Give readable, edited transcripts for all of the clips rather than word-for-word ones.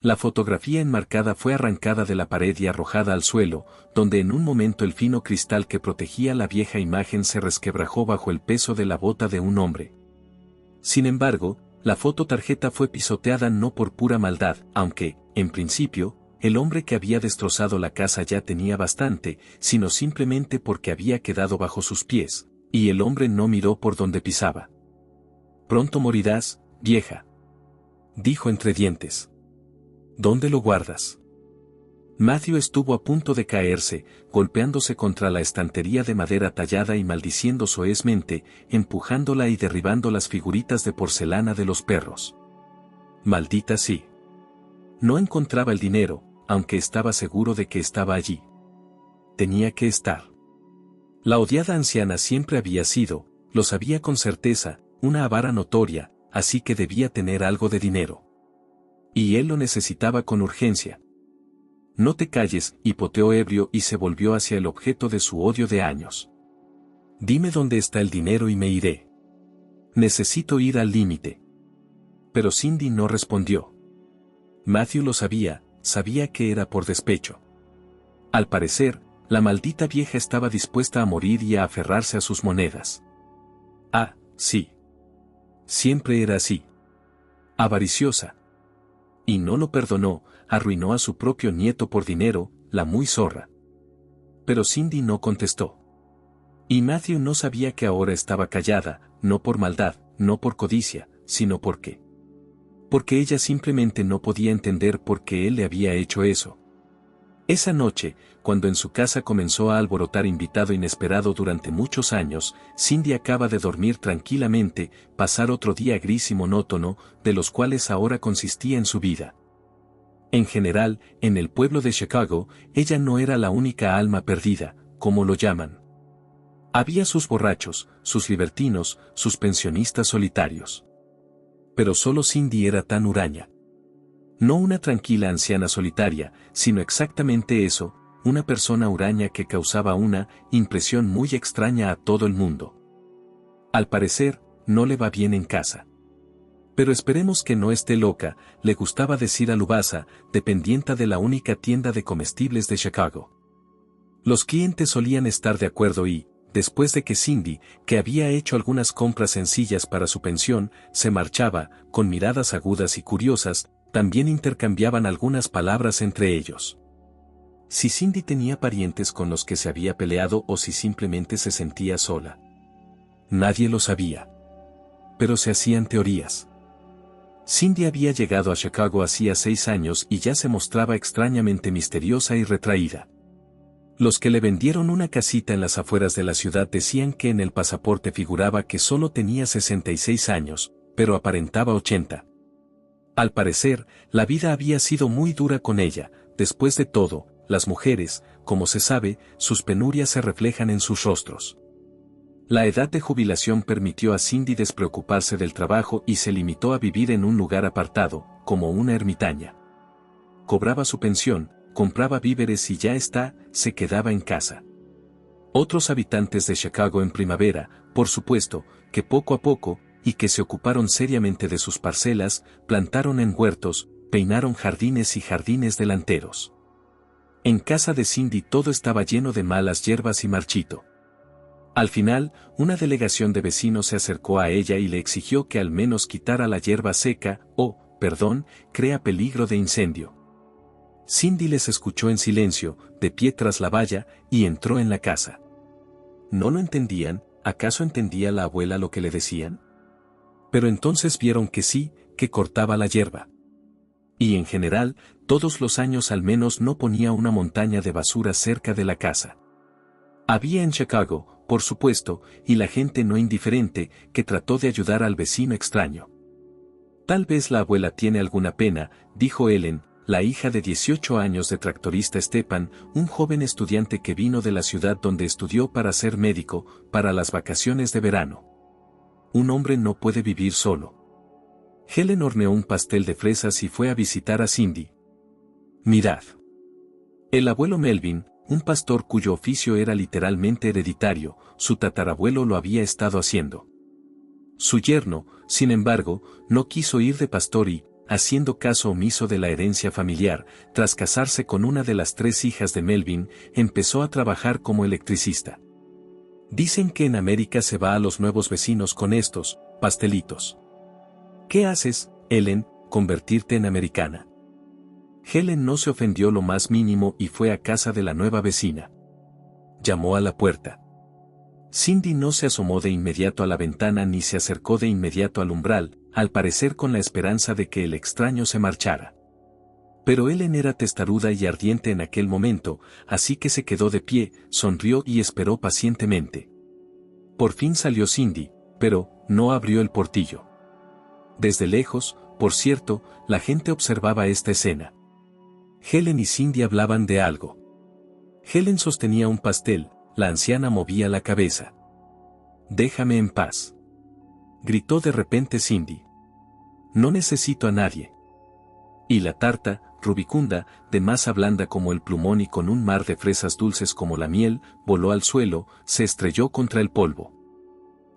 La fotografía enmarcada fue arrancada de la pared y arrojada al suelo, donde en un momento el fino cristal que protegía la vieja imagen se resquebrajó bajo el peso de la bota de un hombre. Sin embargo, la fototarjeta fue pisoteada no por pura maldad, aunque, en principio, el hombre que había destrozado la casa ya tenía bastante, sino simplemente porque había quedado bajo sus pies, y el hombre no miró por donde pisaba. «Pronto morirás, vieja», dijo entre dientes. «¿Dónde lo guardas?». Matthew estuvo a punto de caerse, golpeándose contra la estantería de madera tallada y maldiciendo soezmente, empujándola y derribando las figuritas de porcelana de los perros. Maldita sí. No encontraba el dinero, aunque estaba seguro de que estaba allí. Tenía que estar. La odiada anciana siempre había sido, lo sabía con certeza, una avara notoria, así que debía tener algo de dinero. Y él lo necesitaba con urgencia. «No te calles», hipoteó ebrio y se volvió hacia el objeto de su odio de años. «Dime dónde está el dinero y me iré. Necesito ir al límite». Pero Cindy no respondió. Matthew lo sabía, sabía que era por despecho. Al parecer, la maldita vieja estaba dispuesta a morir y a aferrarse a sus monedas. Ah, sí. Siempre era así. Avariciosa. Y no lo perdonó, arruinó a su propio nieto por dinero, la muy zorra. Pero Cindy no contestó. Y Matthew no sabía que ahora estaba callada, no por maldad, no por codicia, sino porque ella simplemente no podía entender por qué él le había hecho eso. Esa noche, cuando en su casa comenzó a alborotar invitado inesperado durante muchos años, Cindy acaba de dormir tranquilamente, pasar otro día gris y monótono, de los cuales ahora consistía en su vida. En general, en el pueblo de Chicago, ella no era la única alma perdida, como lo llaman. Había sus borrachos, sus libertinos, sus pensionistas solitarios. Pero solo Cindy era tan huraña. No una tranquila anciana solitaria, sino exactamente eso, una persona huraña que causaba una impresión muy extraña a todo el mundo. Al parecer, no le va bien en casa. Pero esperemos que no esté loca, le gustaba decir a Lubasa, dependienta de la única tienda de comestibles de Chicago. Los clientes solían estar de acuerdo y, después de que Cindy, que había hecho algunas compras sencillas para su pensión, se marchaba, con miradas agudas y curiosas, también intercambiaban algunas palabras entre ellos. Si Cindy tenía parientes con los que se había peleado o si simplemente se sentía sola. Nadie lo sabía. Pero se hacían teorías. Cindy había llegado a Chicago hacía 6 años y ya se mostraba extrañamente misteriosa y retraída. Los que le vendieron una casita en las afueras de la ciudad decían que en el pasaporte figuraba que solo tenía 66 años, pero aparentaba 80. Al parecer, la vida había sido muy dura con ella. Después de todo, las mujeres, como se sabe, sus penurias se reflejan en sus rostros. La edad de jubilación permitió a Cindy despreocuparse del trabajo y se limitó a vivir en un lugar apartado, como una ermitaña. Cobraba su pensión, compraba víveres y ya está, se quedaba en casa. Otros habitantes de Chicago en primavera, por supuesto, que poco a poco, y que se ocuparon seriamente de sus parcelas, plantaron en huertos, peinaron jardines y jardines delanteros. En casa de Cindy todo estaba lleno de malas hierbas y marchito. Al final, una delegación de vecinos se acercó a ella y le exigió que al menos quitara la hierba seca, crea peligro de incendio. Cindy les escuchó en silencio, de pie tras la valla, y entró en la casa. ¿No lo entendían? ¿Acaso entendía la abuela lo que le decían? Pero entonces vieron que sí, que cortaba la hierba. Y en general, todos los años al menos no ponía una montaña de basura cerca de la casa. Había en Chicago, por supuesto, y la gente no indiferente, que trató de ayudar al vecino extraño. Tal vez la abuela tiene alguna pena, dijo Ellen, la hija de 18 años de tractorista Stepan, un joven estudiante que vino de la ciudad donde estudió para ser médico, para las vacaciones de verano. Un hombre no puede vivir solo. Helen horneó un pastel de fresas y fue a visitar a Cindy. Mirad. El abuelo Melvin, un pastor cuyo oficio era literalmente hereditario, su tatarabuelo lo había estado haciendo. Su yerno, sin embargo, no quiso ir de pastor y, haciendo caso omiso de la herencia familiar, tras casarse con una de las 3 hijas de Melvin, empezó a trabajar como electricista. Dicen que en América se va a los nuevos vecinos con estos pastelitos. ¿Qué haces, Ellen, convertirte en americana? Helen no se ofendió lo más mínimo y fue a casa de la nueva vecina. Llamó a la puerta. Cindy no se asomó de inmediato a la ventana ni se acercó de inmediato al umbral, al parecer con la esperanza de que el extraño se marchara. Pero Ellen era testaruda y ardiente en aquel momento, así que se quedó de pie, sonrió y esperó pacientemente. Por fin salió Cindy, pero no abrió el portillo. Desde lejos, por cierto, la gente observaba esta escena. Helen y Cindy hablaban de algo. Helen sostenía un pastel, la anciana movía la cabeza. «Déjame en paz», gritó de repente Cindy. «No necesito a nadie». Y la tarta, rubicunda, de masa blanda como el plumón y con un mar de fresas dulces como la miel, voló al suelo, se estrelló contra el polvo.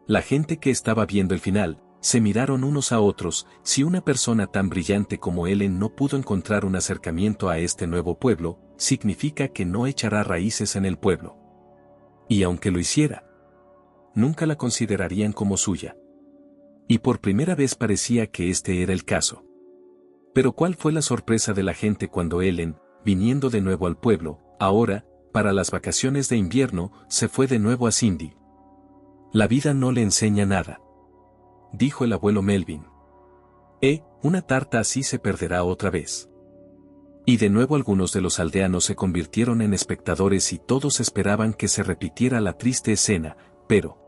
La gente que estaba viendo el final, se miraron unos a otros. Si una persona tan brillante como Ellen no pudo encontrar un acercamiento a este nuevo pueblo, significa que no echará raíces en el pueblo. Y aunque lo hiciera, nunca la considerarían como suya. Y por primera vez parecía que este era el caso. Pero ¿cuál fue la sorpresa de la gente cuando Ellen, viniendo de nuevo al pueblo, ahora, para las vacaciones de invierno, se fue de nuevo a Cindy? «La vida no le enseña nada», dijo el abuelo Melvin. Una tarta así se perderá otra vez. Y de nuevo algunos de los aldeanos se convirtieron en espectadores y todos esperaban que se repitiera la triste escena, pero...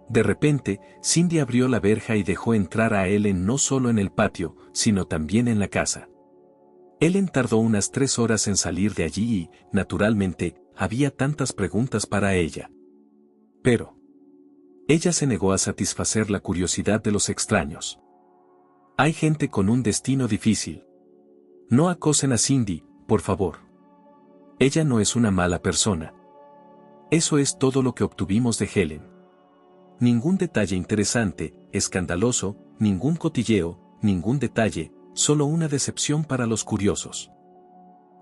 De repente, Cindy abrió la verja y dejó entrar a Ellen no solo en el patio, sino también en la casa. Ellen tardó unas 3 horas en salir de allí y, naturalmente, había tantas preguntas para ella. Pero... ella se negó a satisfacer la curiosidad de los extraños. «Hay gente con un destino difícil. No acosen a Cindy, por favor. Ella no es una mala persona». Eso es todo lo que obtuvimos de Helen. Ningún detalle interesante, escandaloso, ningún cotilleo, ningún detalle, solo una decepción para los curiosos.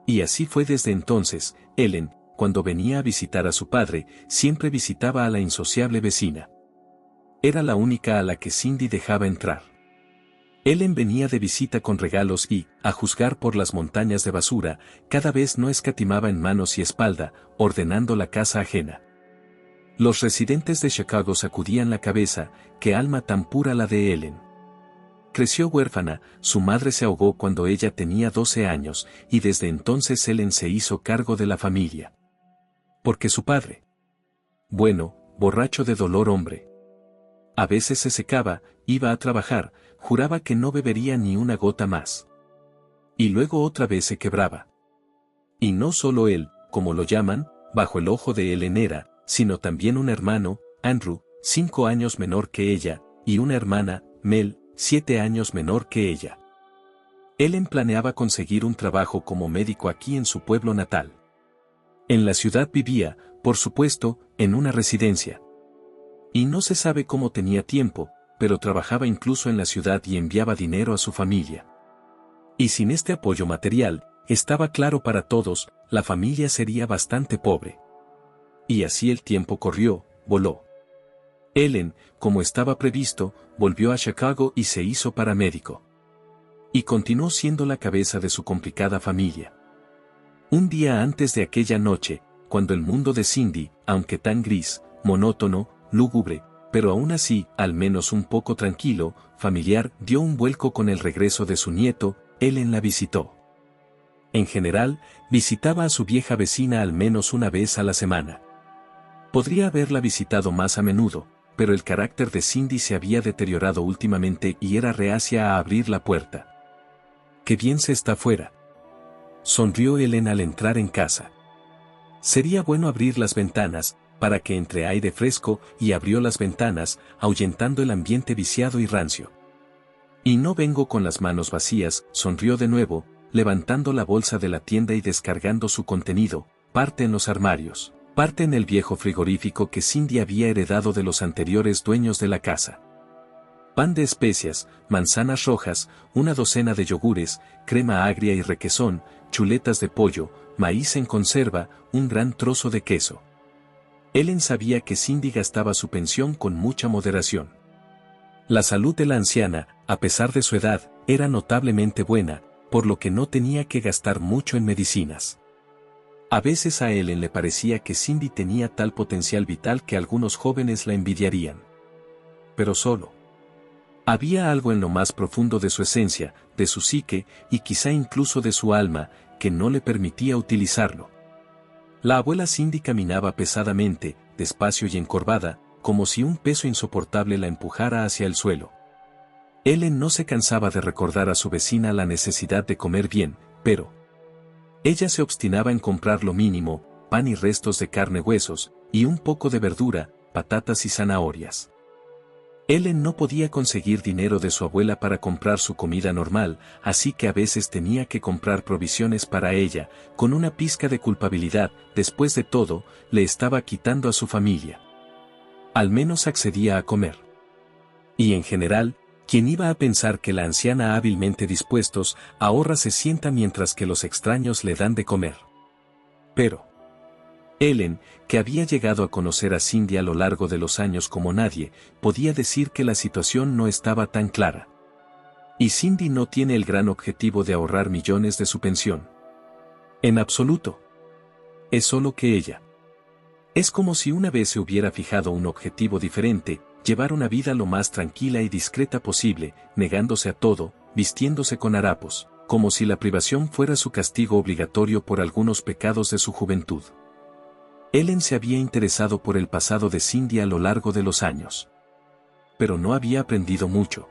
Y así fue desde entonces. Ellen, cuando venía a visitar a su padre, siempre visitaba a la insociable vecina. Era la única a la que Cindy dejaba entrar. Ellen venía de visita con regalos y, a juzgar por las montañas de basura, cada vez no escatimaba en manos y espalda, ordenando la casa ajena. Los residentes de Chicago sacudían la cabeza, qué alma tan pura la de Ellen. Creció huérfana, su madre se ahogó cuando ella tenía 12 años, y desde entonces Ellen se hizo cargo de la familia. Porque su padre, bueno, borracho de dolor hombre, a veces se secaba, iba a trabajar, juraba que no bebería ni una gota más. Y luego otra vez se quebraba. Y no solo él, como lo llaman, bajo el ojo de Ellen era, sino también un hermano, Andrew, 5 años menor que ella, y una hermana, Mel, 7 años menor que ella. Ellen planeaba conseguir un trabajo como médico aquí en su pueblo natal. En la ciudad vivía, por supuesto, en una residencia. Y no se sabe cómo tenía tiempo, pero trabajaba incluso en la ciudad y enviaba dinero a su familia. Y sin este apoyo material, estaba claro para todos, la familia sería bastante pobre. Y así el tiempo corrió, voló. Ellen, como estaba previsto, volvió a Chicago y se hizo paramédico. Y continuó siendo la cabeza de su complicada familia. Un día antes de aquella noche, cuando el mundo de Cindy, aunque tan gris, monótono, lúgubre, pero aún así, al menos un poco tranquilo, familiar, dio un vuelco con el regreso de su nieto, Ellen la visitó. En general, visitaba a su vieja vecina al menos una vez a la semana. Podría haberla visitado más a menudo, pero el carácter de Cindy se había deteriorado últimamente y era reacia a abrir la puerta. «Qué bien se está fuera», sonrió Ellen al entrar en casa. «Sería bueno abrir las ventanas, para que entre aire fresco», y abrió las ventanas, ahuyentando el ambiente viciado y rancio. «Y no vengo con las manos vacías», sonrió de nuevo, levantando la bolsa de la tienda y descargando su contenido, parte en los armarios, parte en el viejo frigorífico que Cindy había heredado de los anteriores dueños de la casa. Pan de especias, manzanas rojas, una docena de yogures, crema agria y requesón, chuletas de pollo, maíz en conserva, un gran trozo de queso. Ellen sabía que Cindy gastaba su pensión con mucha moderación. La salud de la anciana, a pesar de su edad, era notablemente buena, por lo que no tenía que gastar mucho en medicinas. A veces a Ellen le parecía que Cindy tenía tal potencial vital que algunos jóvenes la envidiarían. Pero solo. Había algo en lo más profundo de su esencia, de su psique, y quizá incluso de su alma, que no le permitía utilizarlo. La abuela Cindy caminaba pesadamente, despacio y encorvada, como si un peso insoportable la empujara hacia el suelo. Ellen no se cansaba de recordar a su vecina la necesidad de comer bien, pero ella se obstinaba en comprar lo mínimo, pan y restos de carne, huesos, y un poco de verdura, patatas y zanahorias. Ellen no podía conseguir dinero de su abuela para comprar su comida normal, así que a veces tenía que comprar provisiones para ella, con una pizca de culpabilidad. Después de todo, le estaba quitando a su familia. Al menos accedía a comer. Y en general, ¿quién iba a pensar que la anciana hábilmente dispuestos ahorra se sienta mientras que los extraños le dan de comer? Pero Ellen, que había llegado a conocer a Cindy a lo largo de los años como nadie, podía decir que la situación no estaba tan clara. Y Cindy no tiene el gran objetivo de ahorrar millones de su pensión. En absoluto. Es solo que ella. Es como si una vez se hubiera fijado un objetivo diferente, llevar una vida lo más tranquila y discreta posible, negándose a todo, vistiéndose con harapos, como si la privación fuera su castigo obligatorio por algunos pecados de su juventud. Ellen se había interesado por el pasado de Cindy a lo largo de los años. Pero no había aprendido mucho.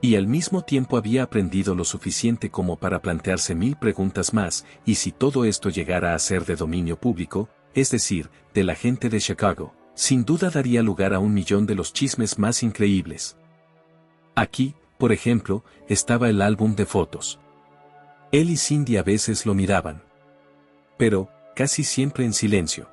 Y al mismo tiempo había aprendido lo suficiente como para plantearse 1000 preguntas más, y si todo esto llegara a ser de dominio público, es decir, de la gente de Chicago, sin duda daría lugar a 1.000.000 de los chismes más increíbles. Aquí, por ejemplo, estaba el álbum de fotos. Él y Cindy a veces lo miraban. Pero, casi siempre en silencio.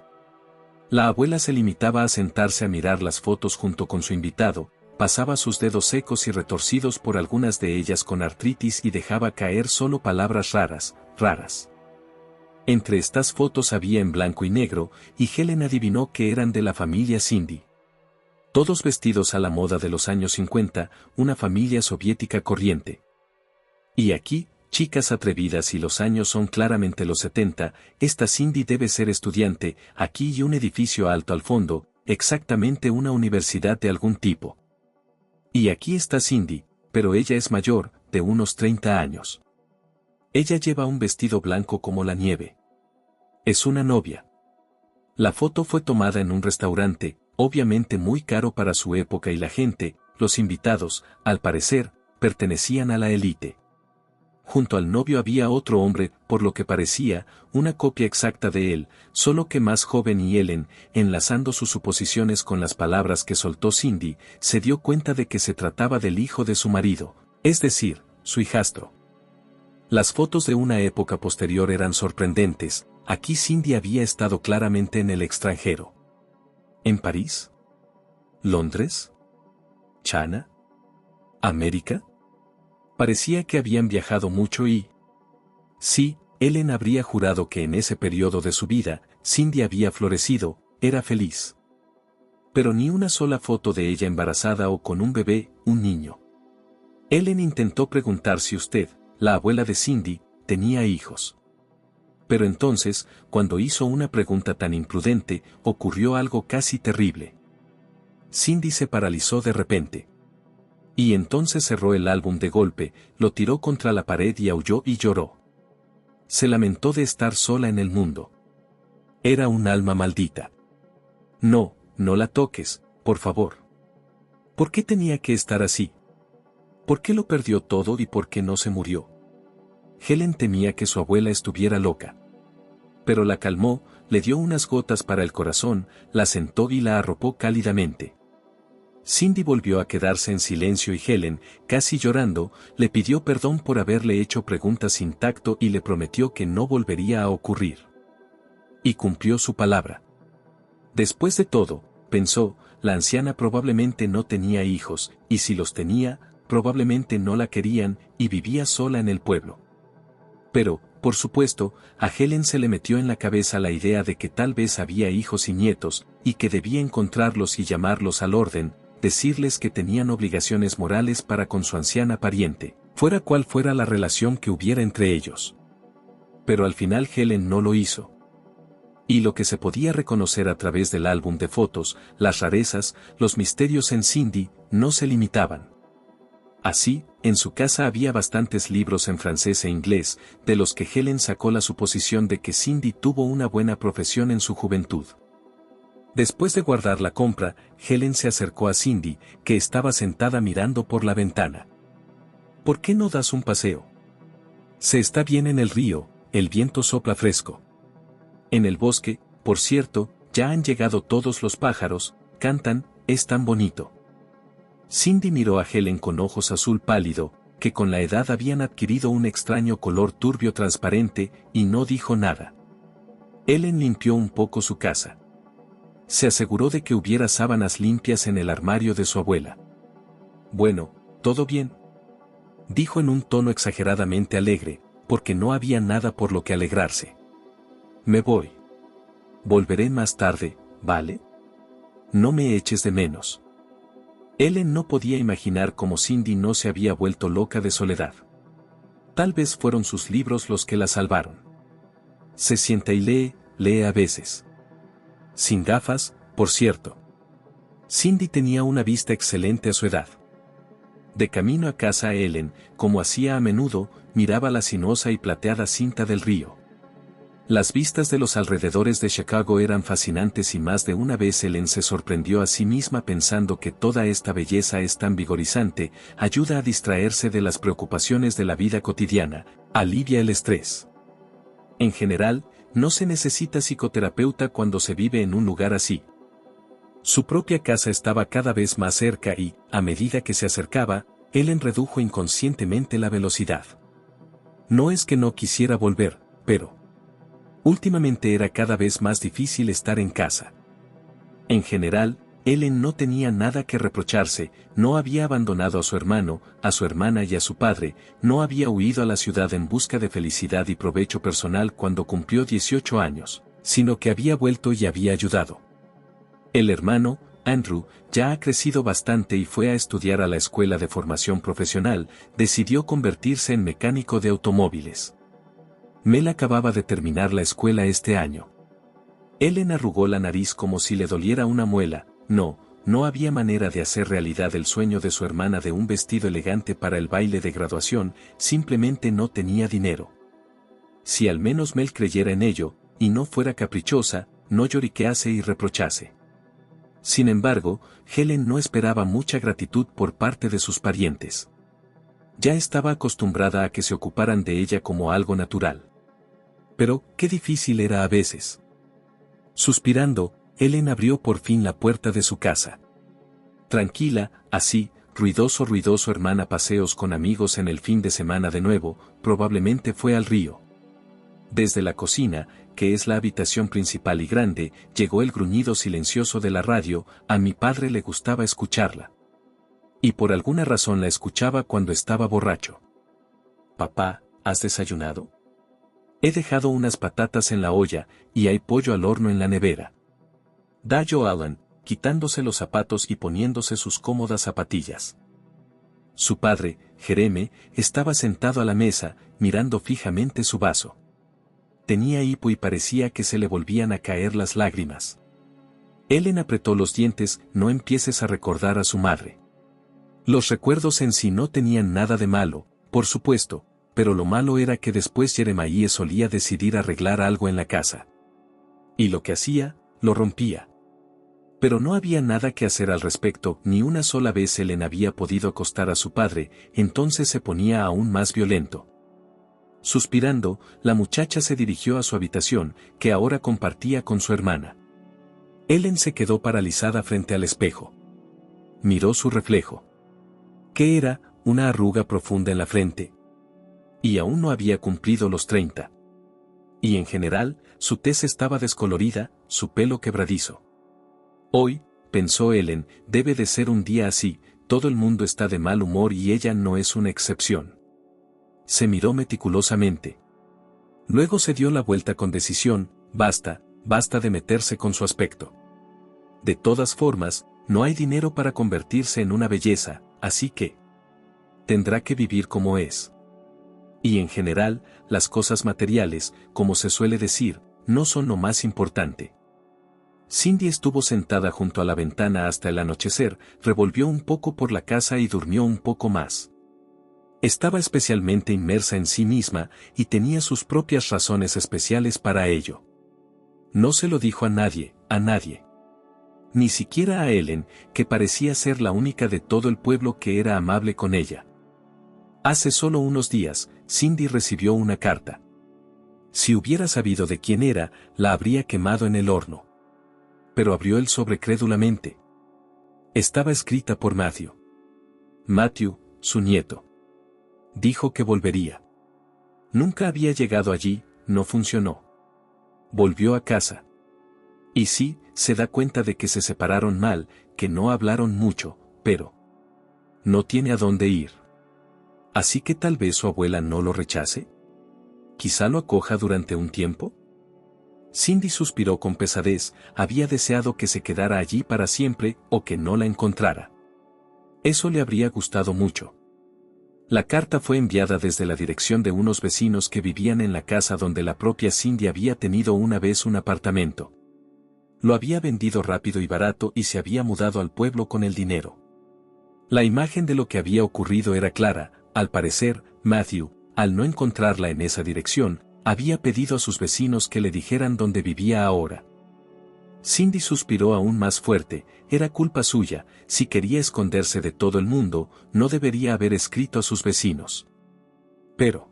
La abuela se limitaba a sentarse a mirar las fotos junto con su invitado, pasaba sus dedos secos y retorcidos por algunas de ellas con artritis y dejaba caer solo palabras raras. Entre estas fotos había en blanco y negro, y Helen adivinó que eran de la familia Cindy. Todos vestidos a la moda de los años 50, una familia soviética corriente. Y aquí, chicas atrevidas, y los años son claramente los 70, esta Cindy debe ser estudiante, aquí y un edificio alto al fondo, exactamente una universidad de algún tipo. Y aquí está Cindy, pero ella es mayor, de unos 30 años. Ella lleva un vestido blanco como la nieve. Es una novia. La foto fue tomada en un restaurante, obviamente muy caro para su época, y la gente, los invitados, al parecer, pertenecían a la élite. Junto al novio había otro hombre, por lo que parecía, una copia exacta de él, solo que más joven, y Ellen, enlazando sus suposiciones con las palabras que soltó Cindy, se dio cuenta de que se trataba del hijo de su marido, es decir, su hijastro. Las fotos de una época posterior eran sorprendentes. Aquí Cindy había estado claramente en el extranjero. ¿En París? ¿Londres? ¿China? ¿América? Parecía que habían viajado mucho y... Sí, Ellen habría jurado que en ese periodo de su vida, Cindy había florecido, era feliz. Pero ni una sola foto de ella embarazada o con un bebé, un niño. Ellen intentó preguntar si usted, la abuela de Cindy, tenía hijos. Pero entonces, cuando hizo una pregunta tan imprudente, ocurrió algo casi terrible. Cindy se paralizó de repente. Y entonces cerró el álbum de golpe, lo tiró contra la pared y aulló y lloró. Se lamentó de estar sola en el mundo. Era un alma maldita. No, no la toques, por favor. ¿Por qué tenía que estar así? ¿Por qué lo perdió todo y por qué no se murió? Helen temía que su abuela estuviera loca. Pero la calmó, le dio unas gotas para el corazón, la sentó y la arropó cálidamente. Cindy volvió a quedarse en silencio y Helen, casi llorando, le pidió perdón por haberle hecho preguntas sin tacto y le prometió que no volvería a ocurrir. Y cumplió su palabra. Después de todo, pensó, la anciana probablemente no tenía hijos, y si los tenía, probablemente no la querían, y vivía sola en el pueblo. Pero, por supuesto, a Helen se le metió en la cabeza la idea de que tal vez había hijos y nietos, y que debía encontrarlos y llamarlos al orden, decirles que tenían obligaciones morales para con su anciana pariente, fuera cual fuera la relación que hubiera entre ellos. Pero al final Helen no lo hizo. Y lo que se podía reconocer a través del álbum de fotos, las rarezas, los misterios en Cindy, no se limitaban. Así, en su casa había bastantes libros en francés e inglés, de los que Helen sacó la suposición de que Cindy tuvo una buena profesión en su juventud. Después de guardar la compra, Helen se acercó a Cindy, que estaba sentada mirando por la ventana. ¿Por qué no das un paseo? Se está bien en el río, el viento sopla fresco. En el bosque, por cierto, ya han llegado todos los pájaros, cantan, es tan bonito. Cindy miró a Helen con ojos azul pálido, que con la edad habían adquirido un extraño color turbio transparente, y no dijo nada. Helen limpió un poco su casa. Se aseguró de que hubiera sábanas limpias en el armario de su abuela. Bueno, ¿todo bien?, dijo en un tono exageradamente alegre, porque no había nada por lo que alegrarse. Me voy. Volveré más tarde, ¿vale? No me eches de menos. Helen no podía imaginar cómo Cindy no se había vuelto loca de soledad. Tal vez fueron sus libros los que la salvaron. Se sienta y lee a veces. Sin gafas, por cierto. Cindy tenía una vista excelente a su edad. De camino a casa Helen, como hacía a menudo, miraba la sinuosa y plateada cinta del río. Las vistas de los alrededores de Chicago eran fascinantes y más de una vez Helen se sorprendió a sí misma pensando que toda esta belleza es tan vigorizante, ayuda a distraerse de las preocupaciones de la vida cotidiana, alivia el estrés. En general, no se necesita psicoterapeuta cuando se vive en un lugar así. Su propia casa estaba cada vez más cerca y, a medida que se acercaba, Helen redujo inconscientemente la velocidad. No es que no quisiera volver, pero últimamente era cada vez más difícil estar en casa. En general, Helen no tenía nada que reprocharse, no había abandonado a su hermano, a su hermana y a su padre, no había huido a la ciudad en busca de felicidad y provecho personal cuando cumplió 18 años, sino que había vuelto y había ayudado. El hermano, Andrew, ya ha crecido bastante y fue a estudiar a la escuela de formación profesional, decidió convertirse en mecánico de automóviles. Mel acababa de terminar la escuela este año. Helen arrugó la nariz como si le doliera una muela. No había manera de hacer realidad el sueño de su hermana de un vestido elegante para el baile de graduación, simplemente no tenía dinero. Si al menos Mel creyera en ello, y no fuera caprichosa, no lloriquease y reprochase. Sin embargo, Helen no esperaba mucha gratitud por parte de sus parientes. Ya estaba acostumbrada a que se ocuparan de ella como algo natural. Pero, qué difícil era a veces. Suspirando, Helen abrió por fin la puerta de su casa. Tranquila, así, ruidoso hermana paseos con amigos en el fin de semana de nuevo, probablemente fue al río. Desde la cocina, que es la habitación principal y grande, llegó el gruñido silencioso de la radio, a mi padre le gustaba escucharla. Y por alguna razón la escuchaba cuando estaba borracho. Papá, ¿has desayunado? He dejado unas patatas en la olla, y hay pollo al horno en la nevera. Dijo Alan, quitándose los zapatos y poniéndose sus cómodas zapatillas. Su padre, Jereme, estaba sentado a la mesa, mirando fijamente su vaso. Tenía hipo y parecía que se le volvían a caer las lágrimas. Helen apretó los dientes, no empieces a recordar a su madre. Los recuerdos en sí no tenían nada de malo, por supuesto, pero lo malo era que después Jeremiah solía decidir arreglar algo en la casa. Y lo que hacía, lo rompía. Pero no había nada que hacer al respecto, ni una sola vez Helen había podido acostar a su padre, entonces se ponía aún más violento. Suspirando, la muchacha se dirigió a su habitación, que ahora compartía con su hermana. Helen se quedó paralizada frente al espejo. Miró su reflejo. ¿Qué era? Una arruga profunda en la frente. Y aún no había cumplido los 30. Y en general, su tez estaba descolorida, su pelo quebradizo. Hoy, pensó Ellen, debe de ser un día así, todo el mundo está de mal humor y ella no es una excepción. Se miró meticulosamente. Luego se dio la vuelta con decisión, basta de meterse con su aspecto. De todas formas, no hay dinero para convertirse en una belleza, así que tendrá que vivir como es. Y en general, las cosas materiales, como se suele decir, no son lo más importante. Cindy estuvo sentada junto a la ventana hasta el anochecer, revolvió un poco por la casa y durmió un poco más. Estaba especialmente inmersa en sí misma y tenía sus propias razones especiales para ello. No se lo dijo a nadie. Ni siquiera a Ellen, que parecía ser la única de todo el pueblo que era amable con ella. Hace solo unos días, Cindy recibió una carta. Si hubiera sabido de quién era, la habría quemado en el horno. Pero abrió el sobre crédulamente. Estaba escrita por Matthew. Matthew, su nieto. Dijo que volvería. Nunca había llegado allí, no funcionó. Volvió a casa. Y sí, se da cuenta de que se separaron mal, que no hablaron mucho, pero no tiene a dónde ir. Así que tal vez su abuela no lo rechace. Quizá lo acoja durante un tiempo. Cindy suspiró con pesadez, había deseado que se quedara allí para siempre o que no la encontrara. Eso le habría gustado mucho. La carta fue enviada desde la dirección de unos vecinos que vivían en la casa donde la propia Cindy había tenido una vez un apartamento. Lo había vendido rápido y barato y se había mudado al pueblo con el dinero. La imagen de lo que había ocurrido era clara, al parecer, Matthew, al no encontrarla en esa dirección, había pedido a sus vecinos que le dijeran dónde vivía ahora. Cindy suspiró aún más fuerte, era culpa suya, si quería esconderse de todo el mundo, no debería haber escrito a sus vecinos. Pero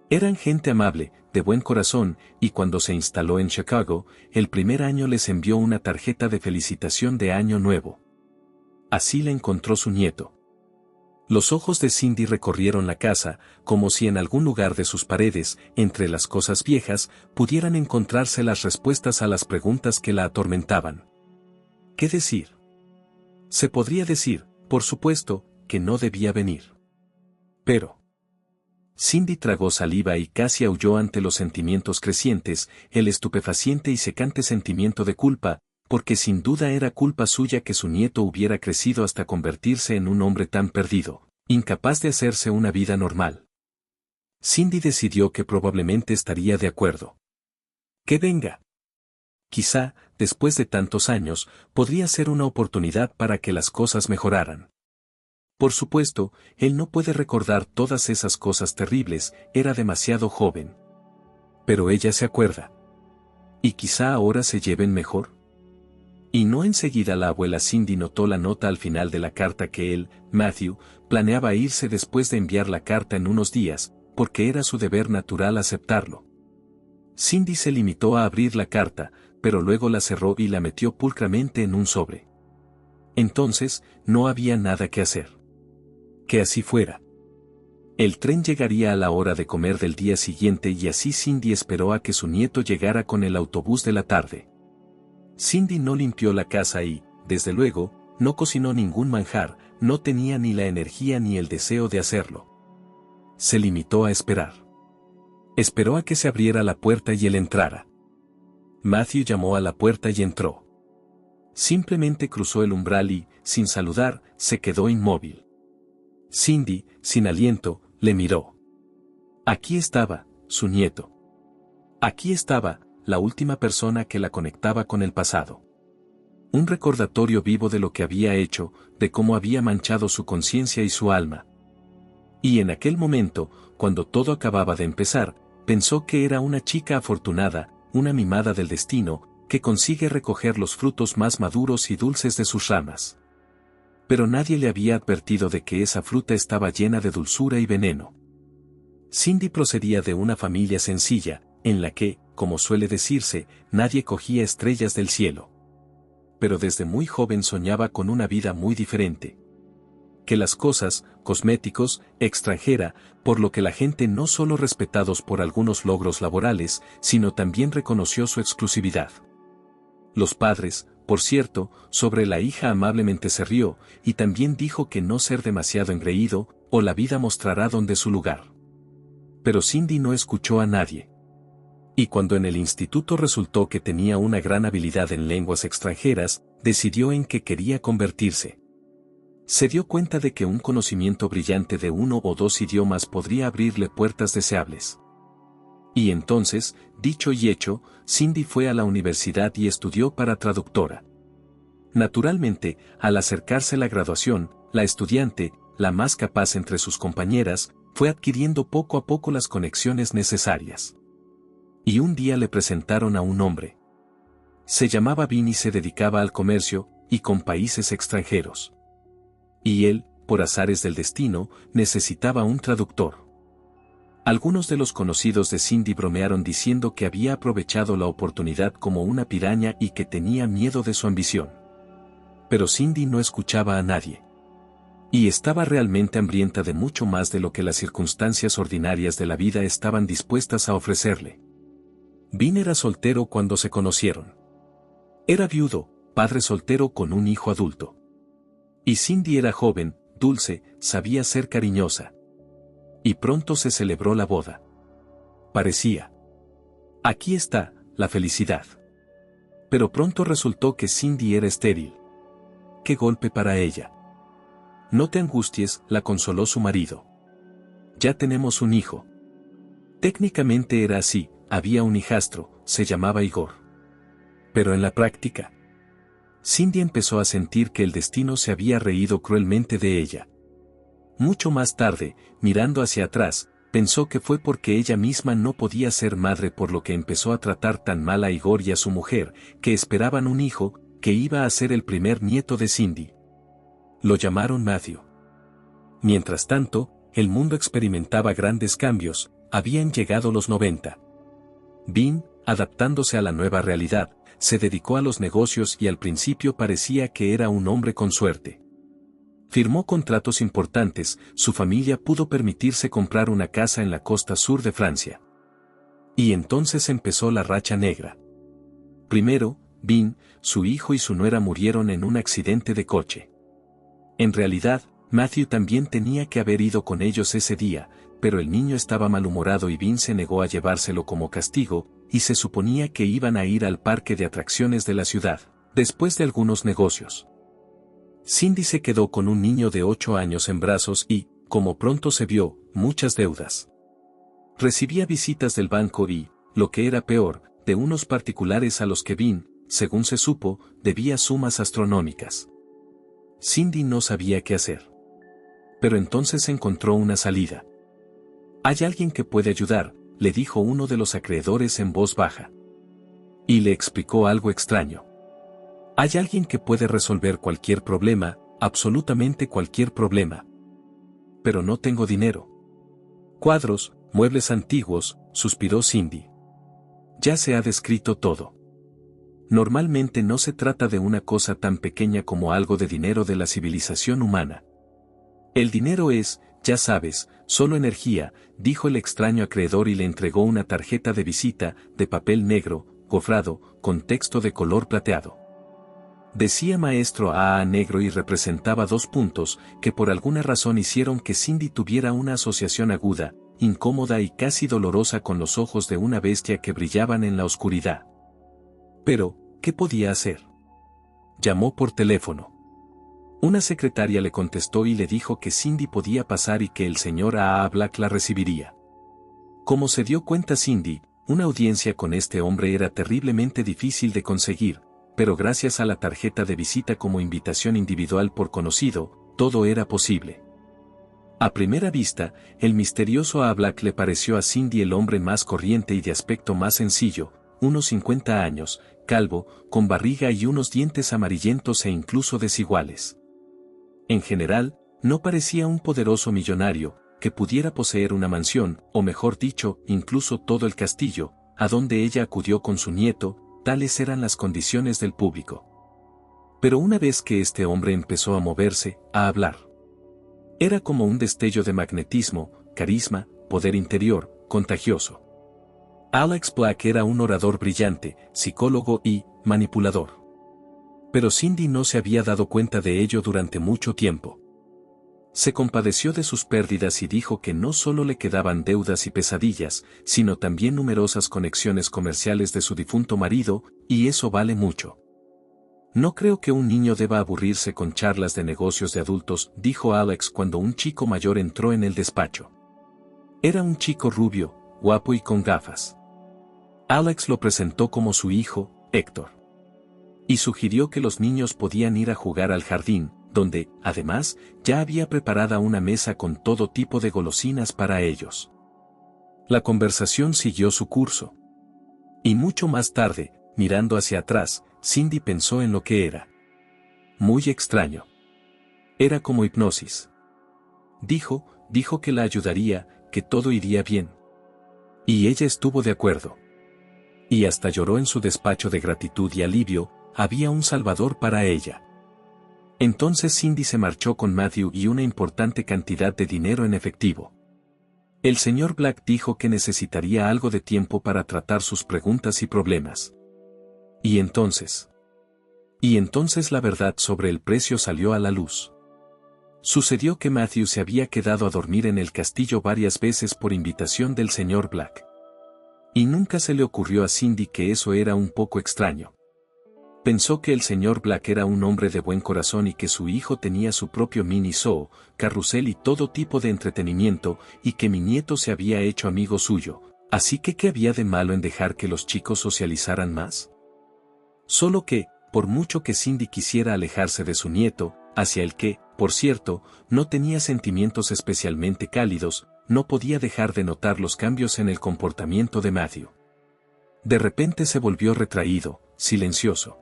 eran gente amable, de buen corazón, y cuando se instaló en Chicago, el primer año les envió una tarjeta de felicitación de Año Nuevo. Así la encontró su nieto. Los ojos de Cindy recorrieron la casa, como si en algún lugar de sus paredes, entre las cosas viejas, pudieran encontrarse las respuestas a las preguntas que la atormentaban. ¿Qué decir? Se podría decir, por supuesto, que no debía venir. Pero Cindy tragó saliva y casi aulló ante los sentimientos crecientes, el estupefaciente y secante sentimiento de culpa, porque sin duda era culpa suya que su nieto hubiera crecido hasta convertirse en un hombre tan perdido, incapaz de hacerse una vida normal. Cindy decidió que probablemente estaría de acuerdo. Que venga. Quizá, después de tantos años, podría ser una oportunidad para que las cosas mejoraran. Por supuesto, él no puede recordar todas esas cosas terribles, era demasiado joven. Pero ella se acuerda. ¿Y quizá ahora se lleven mejor? Y no enseguida la abuela Cindy notó la nota al final de la carta que él, Matthew, planeaba irse después de enviar la carta en unos días, porque era su deber natural aceptarlo. Cindy se limitó a abrir la carta, pero luego la cerró y la metió pulcramente en un sobre. Entonces, no había nada que hacer. Que así fuera. El tren llegaría a la hora de comer del día siguiente y así Cindy esperó a que su nieto llegara con el autobús de la tarde. Cindy no limpió la casa y, desde luego, no cocinó ningún manjar, no tenía ni la energía ni el deseo de hacerlo. Se limitó a esperar. Esperó a que se abriera la puerta y él entrara. Matthew llamó a la puerta y entró. Simplemente cruzó el umbral y, sin saludar, se quedó inmóvil. Cindy, sin aliento, le miró. Aquí estaba, su nieto. Aquí estaba, la última persona que la conectaba con el pasado. Un recordatorio vivo de lo que había hecho, de cómo había manchado su conciencia y su alma. Y en aquel momento, cuando todo acababa de empezar, pensó que era una chica afortunada, una mimada del destino, que consigue recoger los frutos más maduros y dulces de sus ramas. Pero nadie le había advertido de que esa fruta estaba llena de dulzura y veneno. Cindy procedía de una familia sencilla, en la que, como suele decirse, nadie cogía estrellas del cielo. Pero desde muy joven soñaba con una vida muy diferente. Que las cosas, cosméticos, extranjera, por lo que la gente no solo respetados por algunos logros laborales, sino también reconoció su exclusividad. Los padres, Por cierto, sobre la hija amablemente se rió, y también dijo que no ser demasiado engreído, o la vida mostrará dónde su lugar. Pero Cindy no escuchó a nadie. Y cuando en el instituto resultó que tenía una gran habilidad en lenguas extranjeras, decidió en qué quería convertirse. Se dio cuenta de que un conocimiento brillante de uno o dos idiomas podría abrirle puertas deseables. Y entonces, dicho y hecho, Cindy fue a la universidad y estudió para traductora. Naturalmente, al acercarse la graduación, la estudiante, la más capaz entre sus compañeras, fue adquiriendo poco a poco las conexiones necesarias. Y un día le presentaron a un hombre. Se llamaba Vin y se dedicaba al comercio, y con países extranjeros. Y él, por azares del destino, necesitaba un traductor. Algunos de los conocidos de Cindy bromearon diciendo que había aprovechado la oportunidad como una piraña y que tenía miedo de su ambición. Pero Cindy no escuchaba a nadie. Y estaba realmente hambrienta de mucho más de lo que las circunstancias ordinarias de la vida estaban dispuestas a ofrecerle. Vin era soltero cuando se conocieron. Era viudo, padre soltero con un hijo adulto. Y Cindy era joven, dulce, sabía ser cariñosa. Y pronto se celebró la boda. Parecía. Aquí está, la felicidad. Pero pronto resultó que Cindy era estéril. ¡Qué golpe para ella! No te angusties, la consoló su marido. Ya tenemos un hijo. Técnicamente era así, había un hijastro, se llamaba Igor. Pero en la práctica, Cindy empezó a sentir que el destino se había reído cruelmente de ella. Mucho más tarde, mirando hacia atrás, pensó que fue porque ella misma no podía ser madre, por lo que empezó a tratar tan mal a Igor y a su mujer, que esperaban un hijo, que iba a ser el primer nieto de Cindy. Lo llamaron Matthew. Mientras tanto, el mundo experimentaba grandes cambios, habían llegado los 90. Vin, adaptándose a la nueva realidad, se dedicó a los negocios y al principio parecía que era un hombre con suerte. Firmó contratos importantes, su familia pudo permitirse comprar una casa en la costa sur de Francia. Y entonces empezó la racha negra. Primero, Vin, su hijo y su nuera murieron en un accidente de coche. En realidad, Matthew también tenía que haber ido con ellos ese día, pero el niño estaba malhumorado y Vin se negó a llevárselo como castigo, y se suponía que iban a ir al parque de atracciones de la ciudad, después de algunos negocios. Cindy se quedó con un niño de 8 años en brazos y, como pronto se vio, muchas deudas. Recibía visitas del banco y, lo que era peor, de unos particulares a los que Vin, según se supo, debía sumas astronómicas. Cindy no sabía qué hacer. Pero entonces encontró una salida. «Hay alguien que puede ayudar», le dijo uno de los acreedores en voz baja. Y le explicó algo extraño. «Hay alguien que puede resolver cualquier problema, absolutamente cualquier problema. Pero no tengo dinero». «Cuadros, muebles antiguos», suspiró Cindy. «Ya se ha descrito todo. Normalmente no se trata de una cosa tan pequeña como algo de dinero de la civilización humana. El dinero es, ya sabes, solo energía», dijo el extraño acreedor y le entregó una tarjeta de visita, de papel negro, gofrado, con texto de color plateado. Decía maestro AA negro y representaba 2 puntos, que por alguna razón hicieron que Cindy tuviera una asociación aguda, incómoda y casi dolorosa con los ojos de una bestia que brillaban en la oscuridad. Pero, ¿qué podía hacer? Llamó por teléfono. Una secretaria le contestó y le dijo que Cindy podía pasar y que el señor AA Black la recibiría. Como se dio cuenta Cindy, una audiencia con este hombre era terriblemente difícil de conseguir, pero gracias a la tarjeta de visita como invitación individual por conocido, todo era posible. A primera vista, el misterioso AA Black le pareció a Cindy el hombre más corriente y de aspecto más sencillo, unos 50 años, calvo, con barriga y unos dientes amarillentos e incluso desiguales. En general, no parecía un poderoso millonario, que pudiera poseer una mansión, o mejor dicho, incluso todo el castillo, a donde ella acudió con su nieto, tales eran las condiciones del público. Pero una vez que este hombre empezó a moverse, a hablar, era como un destello de magnetismo, carisma, poder interior, contagioso. Alex Black era un orador brillante, psicólogo y manipulador. Pero Cindy no se había dado cuenta de ello durante mucho tiempo. Se compadeció de sus pérdidas y dijo que no solo le quedaban deudas y pesadillas, sino también numerosas conexiones comerciales de su difunto marido, y eso vale mucho. No creo que un niño deba aburrirse con charlas de negocios de adultos, dijo Alex cuando un chico mayor entró en el despacho. Era un chico rubio, guapo y con gafas. Alex lo presentó como su hijo, Héctor. Y sugirió que los niños podían ir a jugar al jardín, donde, además, ya había preparada una mesa con todo tipo de golosinas para ellos. La conversación siguió su curso. Y mucho más tarde, mirando hacia atrás, Cindy pensó en lo que era. Muy extraño. Era como hipnosis. Dijo que la ayudaría, que todo iría bien. Y ella estuvo de acuerdo. Y hasta lloró en su despacho de gratitud y alivio, había un salvador para ella. Entonces Cindy se marchó con Matthew y una importante cantidad de dinero en efectivo. El señor Black dijo que necesitaría algo de tiempo para tratar sus preguntas y problemas. Y entonces la verdad sobre el precio salió a la luz. Sucedió que Matthew se había quedado a dormir en el castillo varias veces por invitación del señor Black. Y nunca se le ocurrió a Cindy que eso era un poco extraño. Pensó que el señor Black era un hombre de buen corazón y que su hijo tenía su propio mini zoo, carrusel y todo tipo de entretenimiento, y que mi nieto se había hecho amigo suyo, así que ¿qué había de malo en dejar que los chicos socializaran más? Solo que, por mucho que Cindy quisiera alejarse de su nieto, hacia el que, por cierto, no tenía sentimientos especialmente cálidos, no podía dejar de notar los cambios en el comportamiento de Matthew. De repente se volvió retraído, silencioso.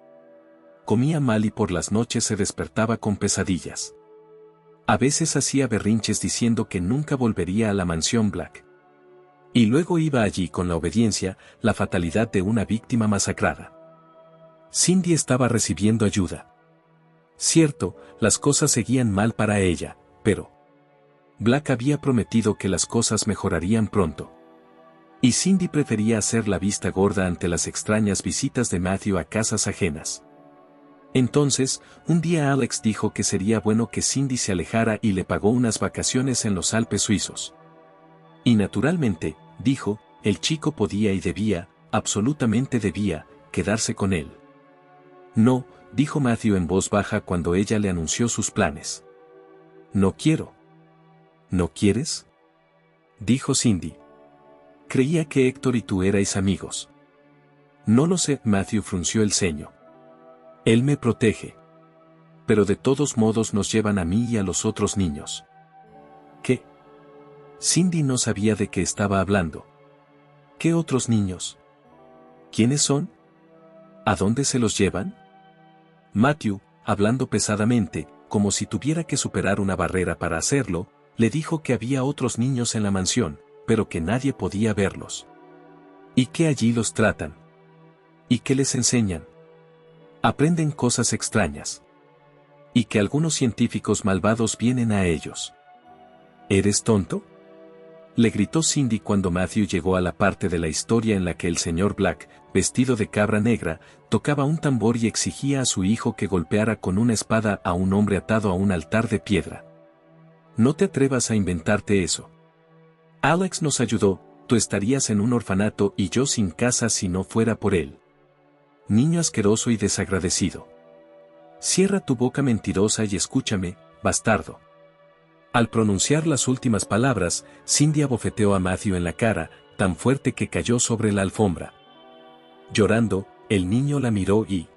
Comía mal y por las noches se despertaba con pesadillas. A veces hacía berrinches diciendo que nunca volvería a la mansión Black. Y luego iba allí con la obediencia, la fatalidad de una víctima masacrada. Cindy estaba recibiendo ayuda. Cierto, las cosas seguían mal para ella, pero Black había prometido que las cosas mejorarían pronto. Y Cindy prefería hacer la vista gorda ante las extrañas visitas de Matthew a casas ajenas. Entonces, un día Alex dijo que sería bueno que Cindy se alejara y le pagó unas vacaciones en los Alpes suizos. Y naturalmente, dijo, el chico podía y debía, absolutamente debía, quedarse con él. No, dijo Matthew en voz baja cuando ella le anunció sus planes. No quiero. ¿No quieres? Dijo Cindy. Creía que Héctor y tú erais amigos. No lo sé, Matthew frunció el ceño. Él me protege. Pero de todos modos nos llevan a mí y a los otros niños. ¿Qué? Cindy no sabía de qué estaba hablando. ¿Qué otros niños? ¿Quiénes son? ¿A dónde se los llevan? Matthew, hablando pesadamente, como si tuviera que superar una barrera para hacerlo, le dijo que había otros niños en la mansión, pero que nadie podía verlos. Y que allí los tratan. Y que les enseñan. Aprenden cosas extrañas. Y que algunos científicos malvados vienen a ellos. ¿Eres tonto? Le gritó Cindy cuando Matthew llegó a la parte de la historia en la que el señor Black, vestido de cabra negra, tocaba un tambor y exigía a su hijo que golpeara con una espada a un hombre atado a un altar de piedra. No te atrevas a inventarte eso. Alex nos ayudó, tú estarías en un orfanato y yo sin casa si no fuera por él. Niño asqueroso y desagradecido. Cierra tu boca mentirosa y escúchame, bastardo. Al pronunciar las últimas palabras, Cindy abofeteó a Matthew en la cara, tan fuerte que cayó sobre la alfombra. Llorando, el niño la miró y...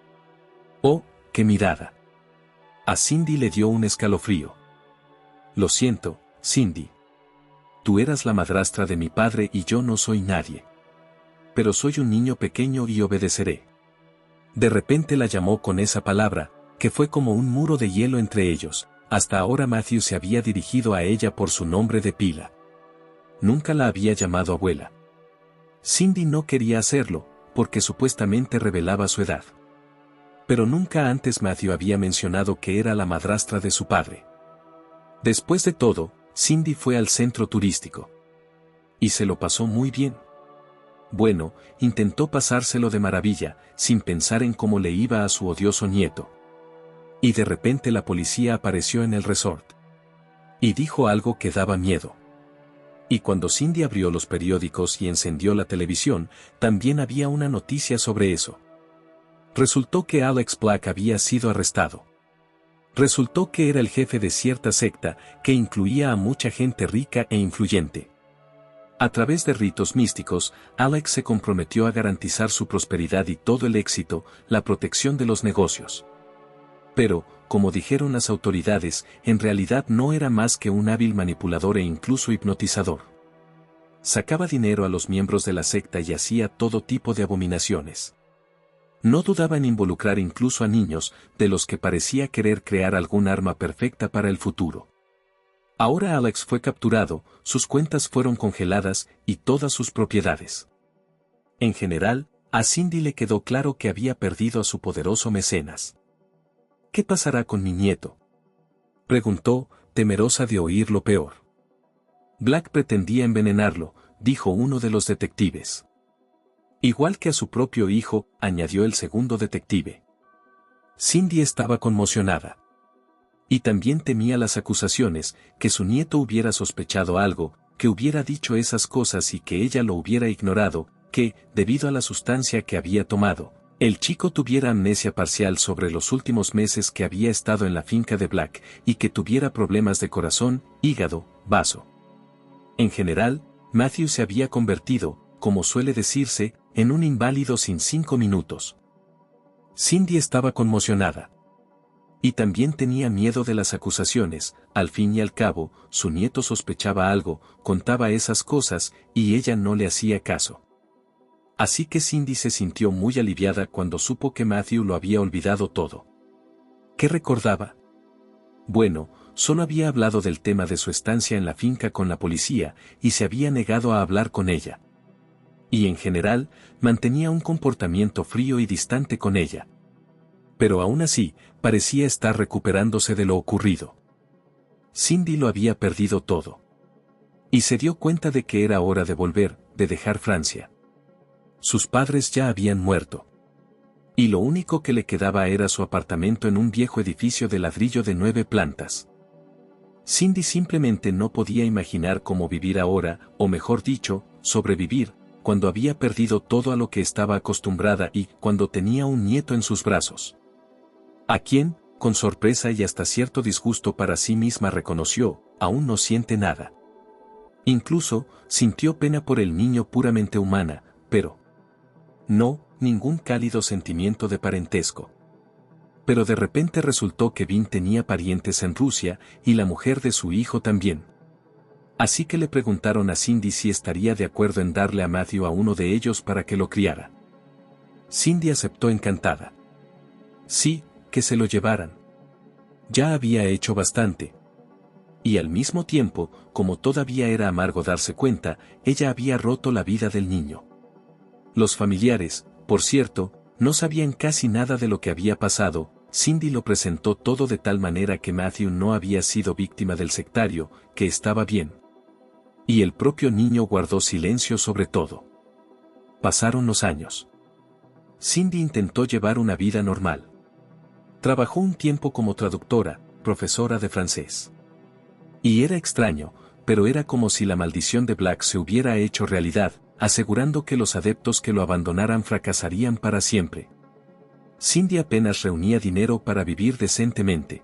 ¡oh, qué mirada! A Cindy le dio un escalofrío. Lo siento, Cindy. Tú eras la madrastra de mi padre y yo no soy nadie. Pero soy un niño pequeño y obedeceré. De repente la llamó con esa palabra, que fue como un muro de hielo entre ellos. Hasta ahora Matthew se había dirigido a ella por su nombre de pila. Nunca la había llamado abuela. Cindy no quería hacerlo, porque supuestamente revelaba su edad. Pero nunca antes Matthew había mencionado que era la madrastra de su padre. Después de todo, Cindy fue al centro turístico. Y se lo pasó muy bien. Bueno, intentó pasárselo de maravilla, sin pensar en cómo le iba a su odioso nieto. Y de repente la policía apareció en el resort. Y dijo algo que daba miedo. Y cuando Cindy abrió los periódicos y encendió la televisión, también había una noticia sobre eso. Resultó que Alex Black había sido arrestado. Resultó que era el jefe de cierta secta que incluía a mucha gente rica e influyente. A través de ritos místicos, Alex se comprometió a garantizar su prosperidad y todo el éxito, la protección de los negocios. Pero, como dijeron las autoridades, en realidad no era más que un hábil manipulador e incluso hipnotizador. Sacaba dinero a los miembros de la secta y hacía todo tipo de abominaciones. No dudaba en involucrar incluso a niños, de los que parecía querer crear algún arma perfecta para el futuro. Ahora Alex fue capturado, sus cuentas fueron congeladas y todas sus propiedades. En general, a Cindy le quedó claro que había perdido a su poderoso mecenas. ¿Qué pasará con mi nieto?, preguntó, temerosa de oír lo peor. Black pretendía envenenarlo, dijo uno de los detectives. Igual que a su propio hijo, añadió el segundo detective. Cindy estaba conmocionada. Y también temía las acusaciones, que su nieto hubiera sospechado algo, que hubiera dicho esas cosas y que ella lo hubiera ignorado, que, debido a la sustancia que había tomado, el chico tuviera amnesia parcial sobre los últimos meses que había estado en la finca de Black, y que tuviera problemas de corazón, hígado, vaso. En general, Matthew se había convertido, como suele decirse, en un inválido sin 5 minutos. Cindy estaba conmocionada. Y también tenía miedo de las acusaciones, al fin y al cabo, su nieto sospechaba algo, contaba esas cosas, y ella no le hacía caso. Así que Cindy se sintió muy aliviada cuando supo que Matthew lo había olvidado todo. ¿Qué recordaba? Bueno, solo había hablado del tema de su estancia en la finca con la policía, y se había negado a hablar con ella. Y en general, mantenía un comportamiento frío y distante con ella. Pero aún así, parecía estar recuperándose de lo ocurrido. Cindy lo había perdido todo. Y se dio cuenta de que era hora de volver, de dejar Francia. Sus padres ya habían muerto. Y lo único que le quedaba era su apartamento en un viejo edificio de ladrillo de 9 plantas. Cindy simplemente no podía imaginar cómo vivir ahora, o mejor dicho, sobrevivir, cuando había perdido todo a lo que estaba acostumbrada y cuando tenía un nieto en sus brazos. A quien, con sorpresa y hasta cierto disgusto para sí misma reconoció, aún no siente nada. Incluso, sintió pena por el niño puramente humana, pero no, ningún cálido sentimiento de parentesco. Pero de repente resultó que Vin tenía parientes en Rusia, y la mujer de su hijo también. Así que le preguntaron a Cindy si estaría de acuerdo en darle a Matthew a uno de ellos para que lo criara. Cindy aceptó encantada. Sí, que se lo llevaran. Ya había hecho bastante. Y al mismo tiempo, como todavía era amargo darse cuenta, ella había roto la vida del niño. Los familiares, por cierto, no sabían casi nada de lo que había pasado. Cindy lo presentó todo de tal manera que Matthew no había sido víctima del sectario, que estaba bien. Y el propio niño guardó silencio sobre todo. Pasaron los años. Cindy intentó llevar una vida normal. Trabajó un tiempo como traductora, profesora de francés. Y era extraño, pero era como si la maldición de Black se hubiera hecho realidad, asegurando que los adeptos que lo abandonaran fracasarían para siempre. Cindy apenas reunía dinero para vivir decentemente.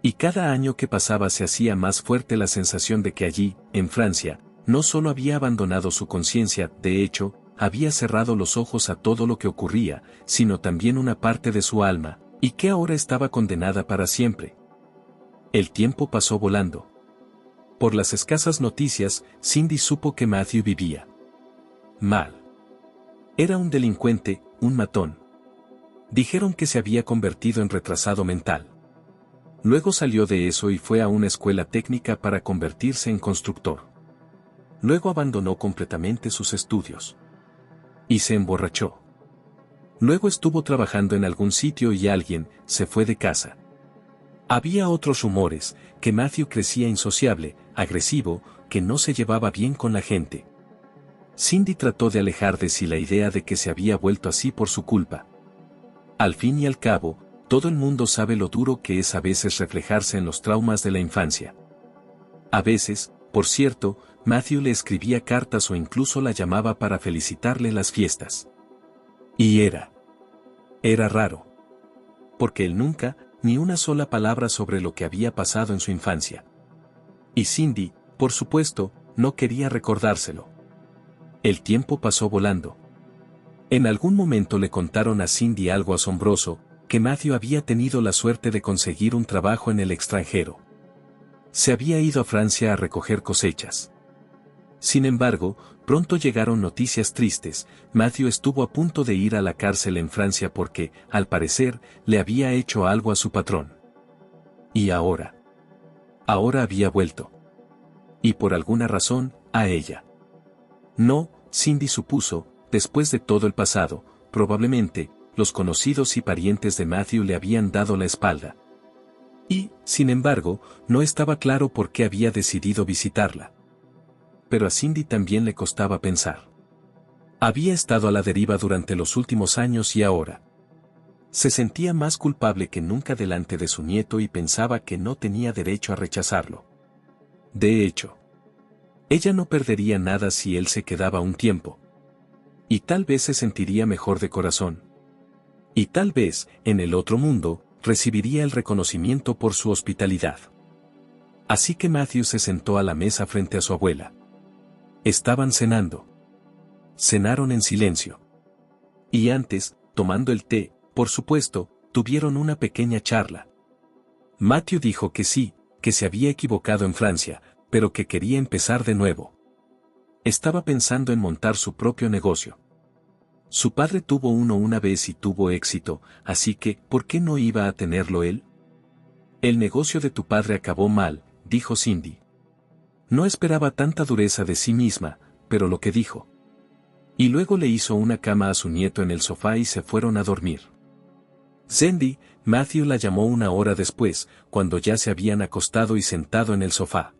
Y cada año que pasaba se hacía más fuerte la sensación de que allí, en Francia, no solo había abandonado su conciencia, de hecho, había cerrado los ojos a todo lo que ocurría, sino también una parte de su alma, y que ahora estaba condenada para siempre. El tiempo pasó volando. Por las escasas noticias, Cindy supo que Matthew vivía mal. Era un delincuente, un matón. Dijeron que se había convertido en retrasado mental. Luego salió de eso y fue a una escuela técnica para convertirse en constructor. Luego abandonó completamente sus estudios. Y se emborrachó. Luego estuvo trabajando en algún sitio y alguien se fue de casa. Había otros rumores, que Matthew crecía insociable, agresivo, que no se llevaba bien con la gente. Cindy trató de alejar de sí la idea de que se había vuelto así por su culpa. Al fin y al cabo, Todo el mundo sabe lo duro que es a veces reflejarse en los traumas de la infancia. A veces, por cierto, Matthew le escribía cartas o incluso la llamaba para felicitarle las fiestas. Y era raro. Porque él nunca, ni una sola palabra sobre lo que había pasado en su infancia. Y Cindy, por supuesto, no quería recordárselo. El tiempo pasó volando. En algún momento le contaron a Cindy algo asombroso, que Matthew había tenido la suerte de conseguir un trabajo en el extranjero. Se había ido a Francia a recoger cosechas. Sin embargo, pronto llegaron noticias tristes. Matthew estuvo a punto de ir a la cárcel en Francia porque, al parecer, le había hecho algo a su patrón. Y ahora había vuelto. Y por alguna razón, a ella. No, Cindy supuso, después de todo el pasado, probablemente, los conocidos y parientes de Matthew le habían dado la espalda. Y, sin embargo, no estaba claro por qué había decidido visitarla. Pero a Cindy también le costaba pensar. Había estado a la deriva durante los últimos años y ahora se sentía más culpable que nunca delante de su nieto y pensaba que no tenía derecho a rechazarlo. De hecho, ella no perdería nada si él se quedaba un tiempo. Y tal vez se sentiría mejor de corazón. Y tal vez, en el otro mundo, recibiría el reconocimiento por su hospitalidad. Así que Matthew se sentó a la mesa frente a su abuela. Estaban cenando. Cenaron en silencio. Y antes, tomando el té, por supuesto, tuvieron una pequeña charla. Matthew dijo que sí, que se había equivocado en Francia, pero que quería empezar de nuevo. Estaba pensando en montar su propio negocio. Su padre tuvo uno una vez y tuvo éxito, así que, ¿por qué no iba a tenerlo él? El negocio de tu padre acabó mal, dijo Cindy. No esperaba tanta dureza de sí misma, pero lo que dijo. Y luego le hizo una cama a su nieto en el sofá y se fueron a dormir. Cindy, Matthew la llamó una hora después, cuando ya se habían acostado y sentado en el sofá.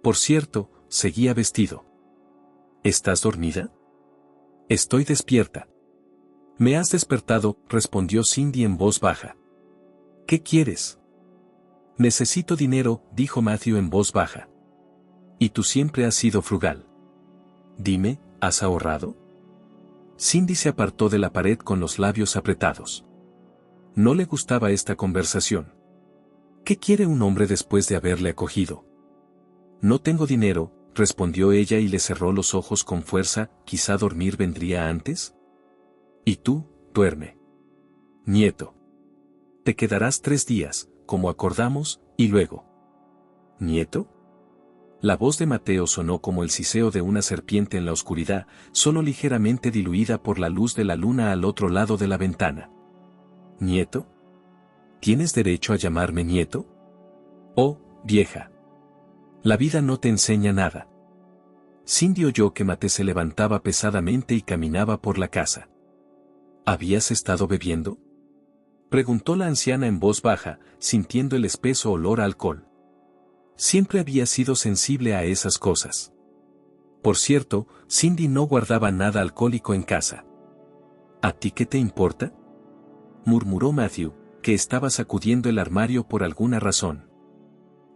Por cierto, seguía vestido. ¿Estás dormida? Estoy despierta. Me has despertado, respondió Cindy en voz baja. ¿Qué quieres? Necesito dinero, dijo Matthew en voz baja. Y tú siempre has sido frugal. Dime, ¿has ahorrado? Cindy se apartó de la pared con los labios apretados. No le gustaba esta conversación. ¿Qué quiere un hombre después de haberle acogido? No tengo dinero, respondió ella y le cerró los ojos con fuerza. ¿Quizá dormir vendría antes? Y tú, duerme. Nieto. Te quedarás 3 días, como acordamos, y luego. ¿Nieto? La voz de Mateo sonó como el siseo de una serpiente en la oscuridad, solo ligeramente diluida por la luz de la luna al otro lado de la ventana. ¿Nieto? ¿Tienes derecho a llamarme nieto? Oh, vieja. La vida no te enseña nada. Cindy oyó que Mate se levantaba pesadamente y caminaba por la casa. ¿Habías estado bebiendo? Preguntó la anciana en voz baja, sintiendo el espeso olor a alcohol. Siempre había sido sensible a esas cosas. Por cierto, Cindy no guardaba nada alcohólico en casa. ¿A ti qué te importa? Murmuró Matthew, que estaba sacudiendo el armario por alguna razón.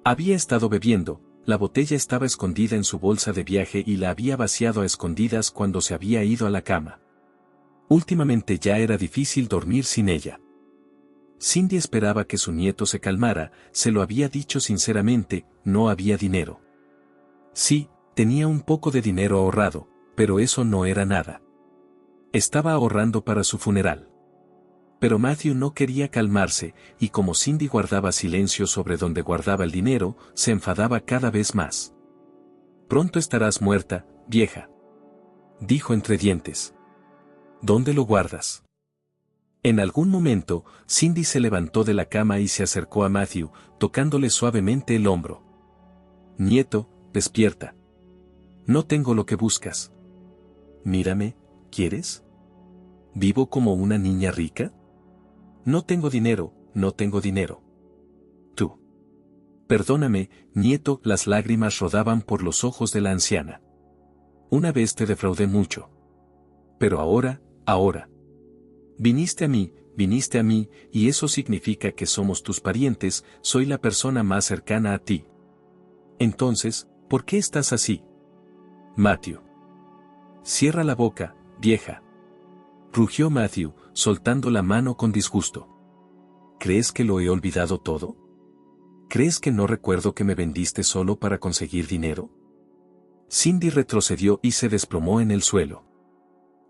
Había estado bebiendo, la botella estaba escondida en su bolsa de viaje y la había vaciado a escondidas cuando se había ido a la cama. Últimamente ya era difícil dormir sin ella. Cindy esperaba que su nieto se calmara, se lo había dicho sinceramente, no había dinero. Sí, tenía un poco de dinero ahorrado, pero eso no era nada. Estaba ahorrando para su funeral. Pero Matthew no quería calmarse, y como Cindy guardaba silencio sobre dónde guardaba el dinero, se enfadaba cada vez más. Pronto estarás muerta, vieja. Dijo entre dientes. ¿Dónde lo guardas? En algún momento, Cindy se levantó de la cama y se acercó a Matthew, tocándole suavemente el hombro. Nieto, despierta. No tengo lo que buscas. Mírame, ¿quieres? ¿Vivo como una niña rica? No tengo dinero, no tengo dinero. Tú. Perdóname, nieto, las lágrimas rodaban por los ojos de la anciana. Una vez te defraudé mucho. Pero ahora. Viniste a mí, viniste a mí, y eso significa que somos tus parientes, soy la persona más cercana a ti. Entonces, ¿por qué estás así? Matthew. Cierra la boca, vieja. Rugió Matthew, soltando la mano con disgusto. ¿Crees que lo he olvidado todo? ¿Crees que no recuerdo que me vendiste solo para conseguir dinero? Cindy retrocedió y se desplomó en el suelo.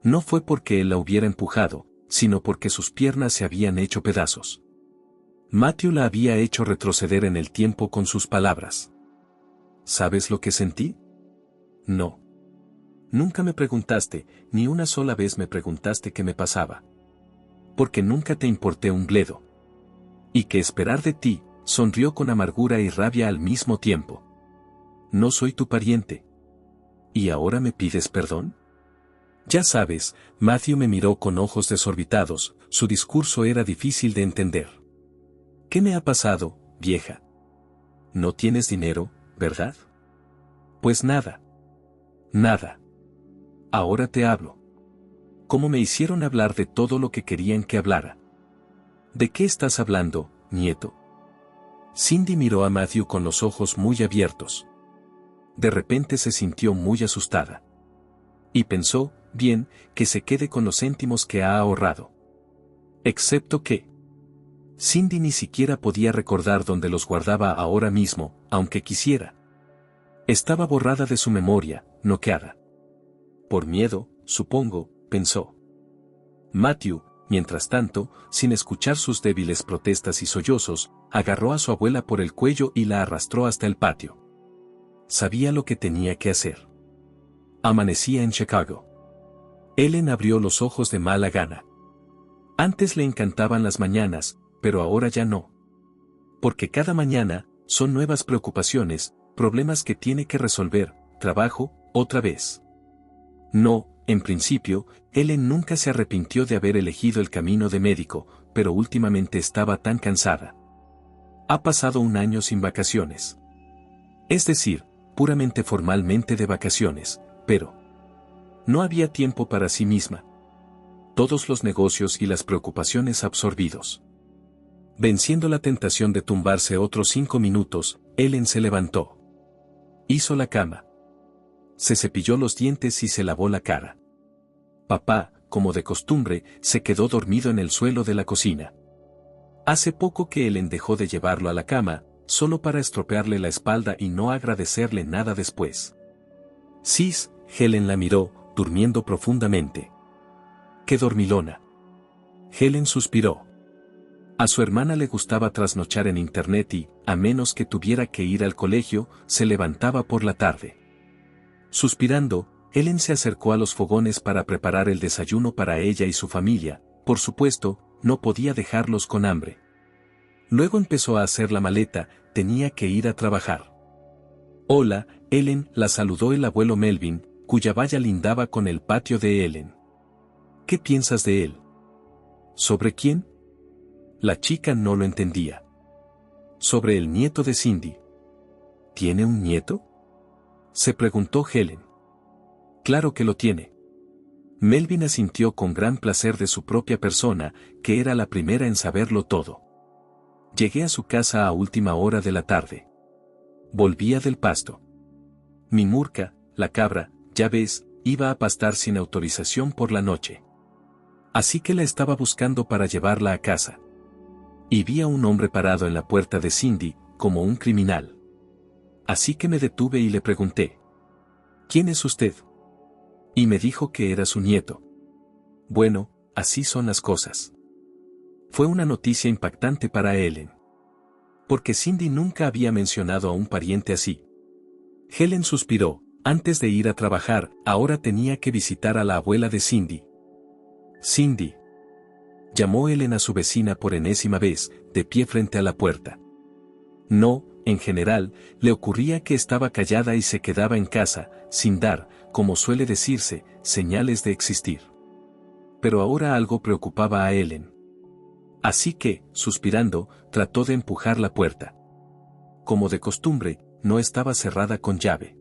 No fue porque él la hubiera empujado, sino porque sus piernas se habían hecho pedazos. Matthew la había hecho retroceder en el tiempo con sus palabras. ¿Sabes lo que sentí? No. Nunca me preguntaste, ni una sola vez me preguntaste qué me pasaba. Porque nunca te importé un bledo. ¿Y qué esperar de ti? Sonrió con amargura y rabia al mismo tiempo. No soy tu pariente. ¿Y ahora me pides perdón? Ya sabes, Matthew me miró con ojos desorbitados, su discurso era difícil de entender. ¿Qué me ha pasado, vieja? No tienes dinero, ¿verdad? Pues nada. Nada. Ahora te hablo. ¿Cómo me hicieron hablar de todo lo que querían que hablara? ¿De qué estás hablando, nieto? Cindy miró a Matthew con los ojos muy abiertos. De repente se sintió muy asustada. Y pensó, bien, que se quede con los céntimos que ha ahorrado. Excepto que Cindy ni siquiera podía recordar dónde los guardaba ahora mismo, aunque quisiera. Estaba borrada de su memoria, noqueada. Por miedo, supongo, pensó. Matthew, mientras tanto, sin escuchar sus débiles protestas y sollozos, agarró a su abuela por el cuello y la arrastró hasta el patio. Sabía lo que tenía que hacer. Amanecía en Chicago. Ellen abrió los ojos de mala gana. Antes le encantaban las mañanas, pero ahora ya no. Porque cada mañana, son nuevas preocupaciones, problemas que tiene que resolver, trabajo, otra vez. No, en principio, Ellen nunca se arrepintió de haber elegido el camino de médico, pero últimamente estaba tan cansada. Ha pasado un año sin vacaciones. Es decir, puramente formalmente de vacaciones, pero no había tiempo para sí misma. Todos los negocios y las preocupaciones absorbidos. Venciendo la tentación de tumbarse otros 5 minutos, Ellen se levantó. Hizo la cama. Se cepilló los dientes y se lavó la cara. Papá, como de costumbre, se quedó dormido en el suelo de la cocina. Hace poco que Ellen dejó de llevarlo a la cama, solo para estropearle la espalda y no agradecerle nada después. Sis, Helen la miró, durmiendo profundamente. ¡Qué dormilona! Helen suspiró. A su hermana le gustaba trasnochar en internet y, a menos que tuviera que ir al colegio, se levantaba por la tarde. Suspirando, Helen se acercó a los fogones para preparar el desayuno para ella y su familia, por supuesto, no podía dejarlos con hambre. Luego empezó a hacer la maleta, tenía que ir a trabajar. Hola, Helen, la saludó el abuelo Melvin, cuya valla lindaba con el patio de Helen. ¿Qué piensas de él? ¿Sobre quién? La chica no lo entendía. Sobre el nieto de Cindy. ¿Tiene un nieto? Se preguntó Helen. Claro que lo tiene. Melvin asintió con gran placer de su propia persona, que era la primera en saberlo todo. Llegué a su casa a última hora de la tarde. Volvía del pasto. Mi Murka, la cabra, ya ves, iba a pastar sin autorización por la noche. Así que la estaba buscando para llevarla a casa. Y vi a un hombre parado en la puerta de Cindy, como un criminal. Así que me detuve y le pregunté: ¿quién es usted? Y me dijo que era su nieto. Bueno, así son las cosas. Fue una noticia impactante para Helen. Porque Cindy nunca había mencionado a un pariente así. Helen suspiró, antes de ir a trabajar, ahora tenía que visitar a la abuela de Cindy. Cindy. Llamó Helen a su vecina por enésima vez, de pie frente a la puerta. No, en general, le ocurría que estaba callada y se quedaba en casa, sin dar, como suele decirse, señales de existir. Pero ahora algo preocupaba a Helen. Así que, suspirando, trató de empujar la puerta. Como de costumbre, no estaba cerrada con llave.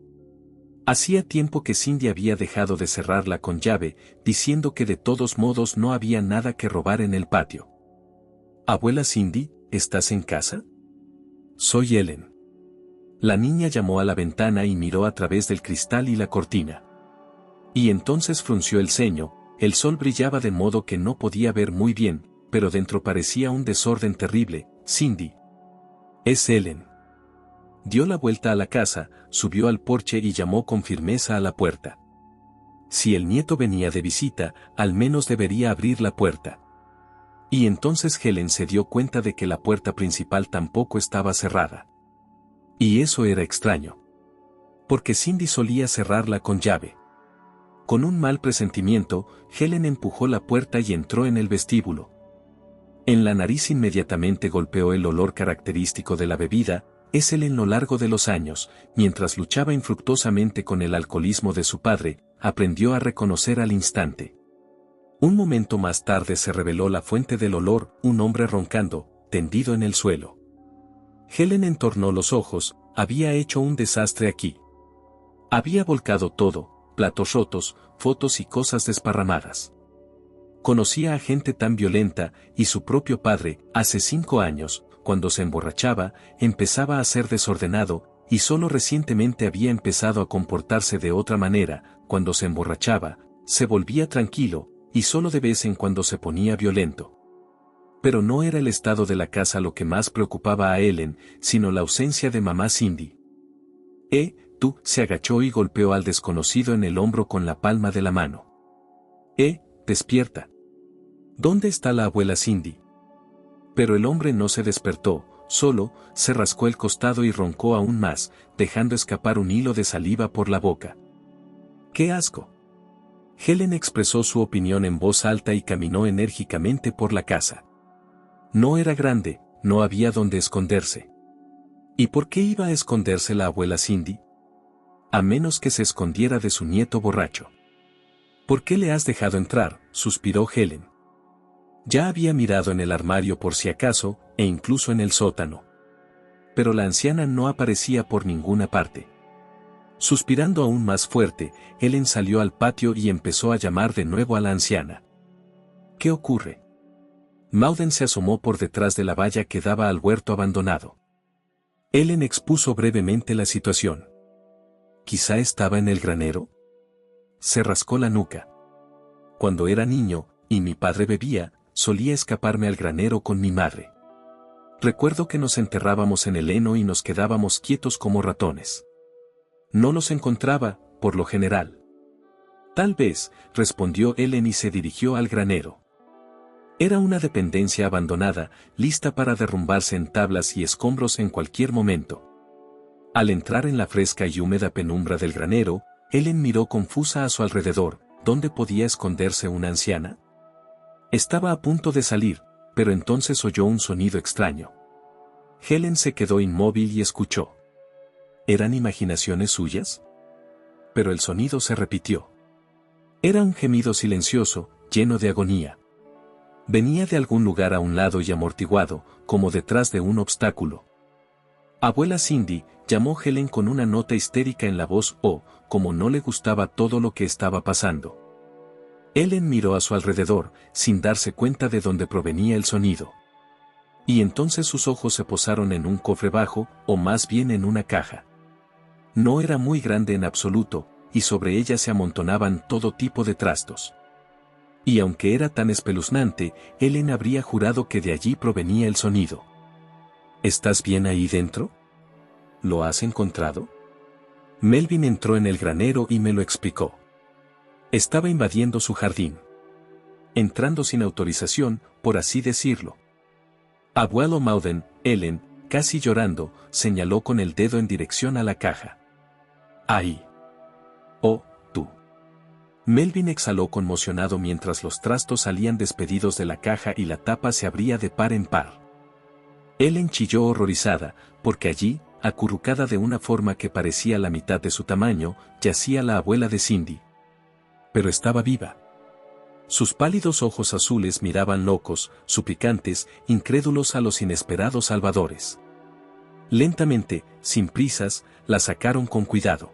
Hacía tiempo que Cindy había dejado de cerrarla con llave, diciendo que de todos modos no había nada que robar en el patio. Abuela Cindy, ¿estás en casa? Soy Ellen. La niña llamó a la ventana y miró a través del cristal y la cortina. Y entonces frunció el ceño. El sol brillaba de modo que no podía ver muy bien, pero dentro parecía un desorden terrible. Cindy. Es Ellen. Dio la vuelta a la casa, subió al porche y llamó con firmeza a la puerta. Si el nieto venía de visita, al menos debería abrir la puerta. Y entonces Helen se dio cuenta de que la puerta principal tampoco estaba cerrada. Y eso era extraño. Porque Cindy solía cerrarla con llave. Con un mal presentimiento, Helen empujó la puerta y entró en el vestíbulo. En la nariz inmediatamente golpeó el olor característico de la bebida. Es él en lo largo de los años, mientras luchaba infructuosamente con el alcoholismo de su padre, aprendió a reconocer al instante. Un momento más tarde se reveló la fuente del olor, un hombre roncando, tendido en el suelo. Helen entornó los ojos, había hecho un desastre aquí. Había volcado todo, platos rotos, fotos y cosas desparramadas. Conocía a gente tan violenta, y su propio padre, hace 5 años, cuando se emborrachaba, empezaba a ser desordenado, y solo recientemente había empezado a comportarse de otra manera. Cuando se emborrachaba, se volvía tranquilo, y solo de vez en cuando se ponía violento. Pero no era el estado de la casa lo que más preocupaba a Ellen, sino la ausencia de mamá Cindy. Tú, se agachó y golpeó al desconocido en el hombro con la palma de la mano. Despierta. ¿Dónde está la abuela Cindy? Pero el hombre no se despertó, solo se rascó el costado y roncó aún más, dejando escapar un hilo de saliva por la boca. ¡Qué asco! Helen expresó su opinión en voz alta y caminó enérgicamente por la casa. No era grande, no había donde esconderse. ¿Y por qué iba a esconderse la abuela Cindy? A menos que se escondiera de su nieto borracho. ¿Por qué le has dejado entrar?, suspiró Helen. Ya había mirado en el armario por si acaso, e incluso en el sótano. Pero la anciana no aparecía por ninguna parte. Suspirando aún más fuerte, Helen salió al patio y empezó a llamar de nuevo a la anciana. ¿Qué ocurre? Mauden se asomó por detrás de la valla que daba al huerto abandonado. Helen expuso brevemente la situación. ¿Quizá estaba en el granero? Se rascó la nuca. Cuando era niño, y mi padre bebía, solía escaparme al granero con mi madre. Recuerdo que nos enterrábamos en el heno y nos quedábamos quietos como ratones. No los encontraba, por lo general. Tal vez, respondió Ellen y se dirigió al granero. Era una dependencia abandonada, lista para derrumbarse en tablas y escombros en cualquier momento. Al entrar en la fresca y húmeda penumbra del granero, Ellen miró confusa a su alrededor. ¿Dónde podía esconderse una anciana? Estaba a punto de salir, pero entonces oyó un sonido extraño. Helen se quedó inmóvil y escuchó. ¿Eran imaginaciones suyas? Pero el sonido se repitió. Era un gemido silencioso, lleno de agonía. Venía de algún lugar a un lado y amortiguado, como detrás de un obstáculo. Abuela Cindy, llamó Helen con una nota histérica en la voz como no le gustaba todo lo que estaba pasando. Ellen miró a su alrededor, sin darse cuenta de dónde provenía el sonido. Y entonces sus ojos se posaron en un cofre bajo, o más bien en una caja. No era muy grande en absoluto, y sobre ella se amontonaban todo tipo de trastos. Y aunque era tan espeluznante, Ellen habría jurado que de allí provenía el sonido. ¿Estás bien ahí dentro? ¿Lo has encontrado? Melvin entró en el granero y me lo explicó. Estaba invadiendo su jardín. Entrando sin autorización, por así decirlo. Abuelo Mauden, Ellen, casi llorando, señaló con el dedo en dirección a la caja. Ahí. Oh, tú. Melvin exhaló conmocionado mientras los trastos salían despedidos de la caja y la tapa se abría de par en par. Ellen chilló horrorizada, porque allí, acurrucada de una forma que parecía la mitad de su tamaño, yacía la abuela de Cindy. Pero estaba viva. Sus pálidos ojos azules miraban locos, suplicantes, incrédulos a los inesperados salvadores. Lentamente, sin prisas, la sacaron con cuidado.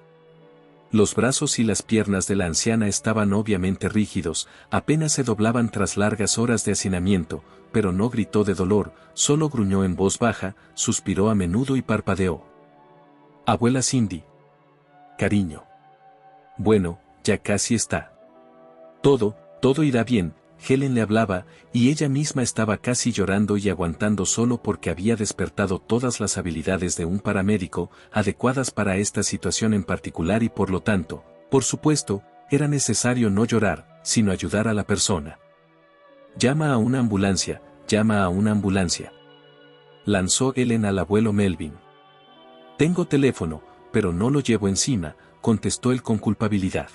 Los brazos y las piernas de la anciana estaban obviamente rígidos, apenas se doblaban tras largas horas de hacinamiento, pero no gritó de dolor, solo gruñó en voz baja, suspiró a menudo y parpadeó. Abuela Cindy. Cariño. Bueno, ya casi está. Todo irá bien, Helen le hablaba, y ella misma estaba casi llorando y aguantando solo porque había despertado todas las habilidades de un paramédico, adecuadas para esta situación en particular y por lo tanto, por supuesto, era necesario no llorar, sino ayudar a la persona. Llama a una ambulancia, llama a una ambulancia. Lanzó Helen al abuelo Melvin. Tengo teléfono, pero no lo llevo encima, contestó él con culpabilidad.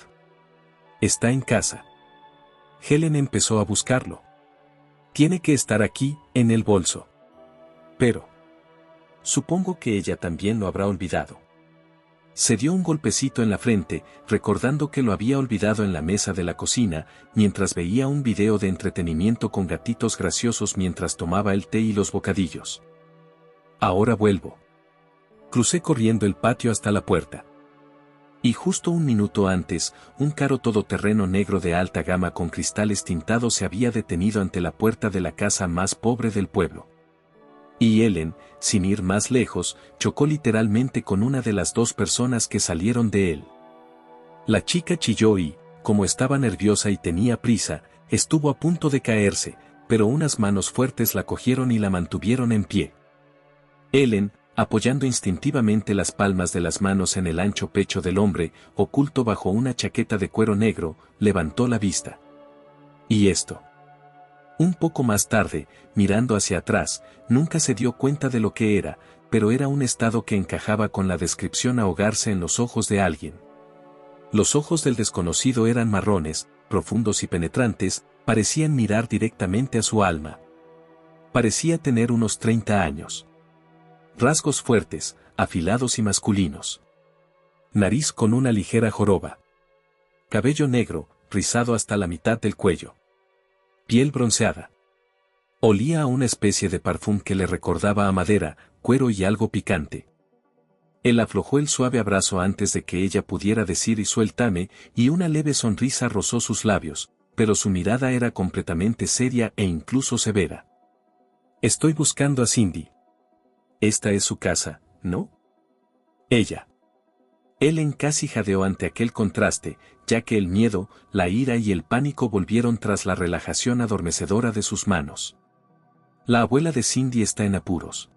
Está en casa. Helen empezó a buscarlo. Tiene que estar aquí, en el bolso. Pero supongo que ella también lo habrá olvidado. Se dio un golpecito en la frente, recordando que lo había olvidado en la mesa de la cocina, mientras veía un video de entretenimiento con gatitos graciosos mientras tomaba el té y los bocadillos. Ahora vuelvo. Crucé corriendo el patio hasta la puerta. Y justo un minuto antes, un carro todoterreno negro de alta gama con cristales tintados se había detenido ante la puerta de la casa más pobre del pueblo. Y Helen, sin ir más lejos, chocó literalmente con una de las dos personas que salieron de él. La chica chilló y, como estaba nerviosa y tenía prisa, estuvo a punto de caerse, pero unas manos fuertes la cogieron y la mantuvieron en pie. Helen, apoyando instintivamente las palmas de las manos en el ancho pecho del hombre, oculto bajo una chaqueta de cuero negro, levantó la vista. ¿Y esto? Un poco más tarde, mirando hacia atrás, nunca se dio cuenta de lo que era, pero era un estado que encajaba con la descripción: ahogarse en los ojos de alguien. Los ojos del desconocido eran marrones, profundos y penetrantes, parecían mirar directamente a su alma. Parecía tener unos 30 años. Rasgos fuertes, afilados y masculinos. Nariz con una ligera joroba. Cabello negro, rizado hasta la mitad del cuello. Piel bronceada. Olía a una especie de parfum que le recordaba a madera, cuero y algo picante. Él aflojó el suave abrazo antes de que ella pudiera decir "y suéltame", y una leve sonrisa rozó sus labios, pero su mirada era completamente seria e incluso severa. Estoy buscando a Cindy. Esta es su casa, ¿no? Ella. Helen casi jadeó ante aquel contraste, ya que el miedo, la ira y el pánico volvieron tras la relajación adormecedora de sus manos. La abuela de Cindy está en apuros.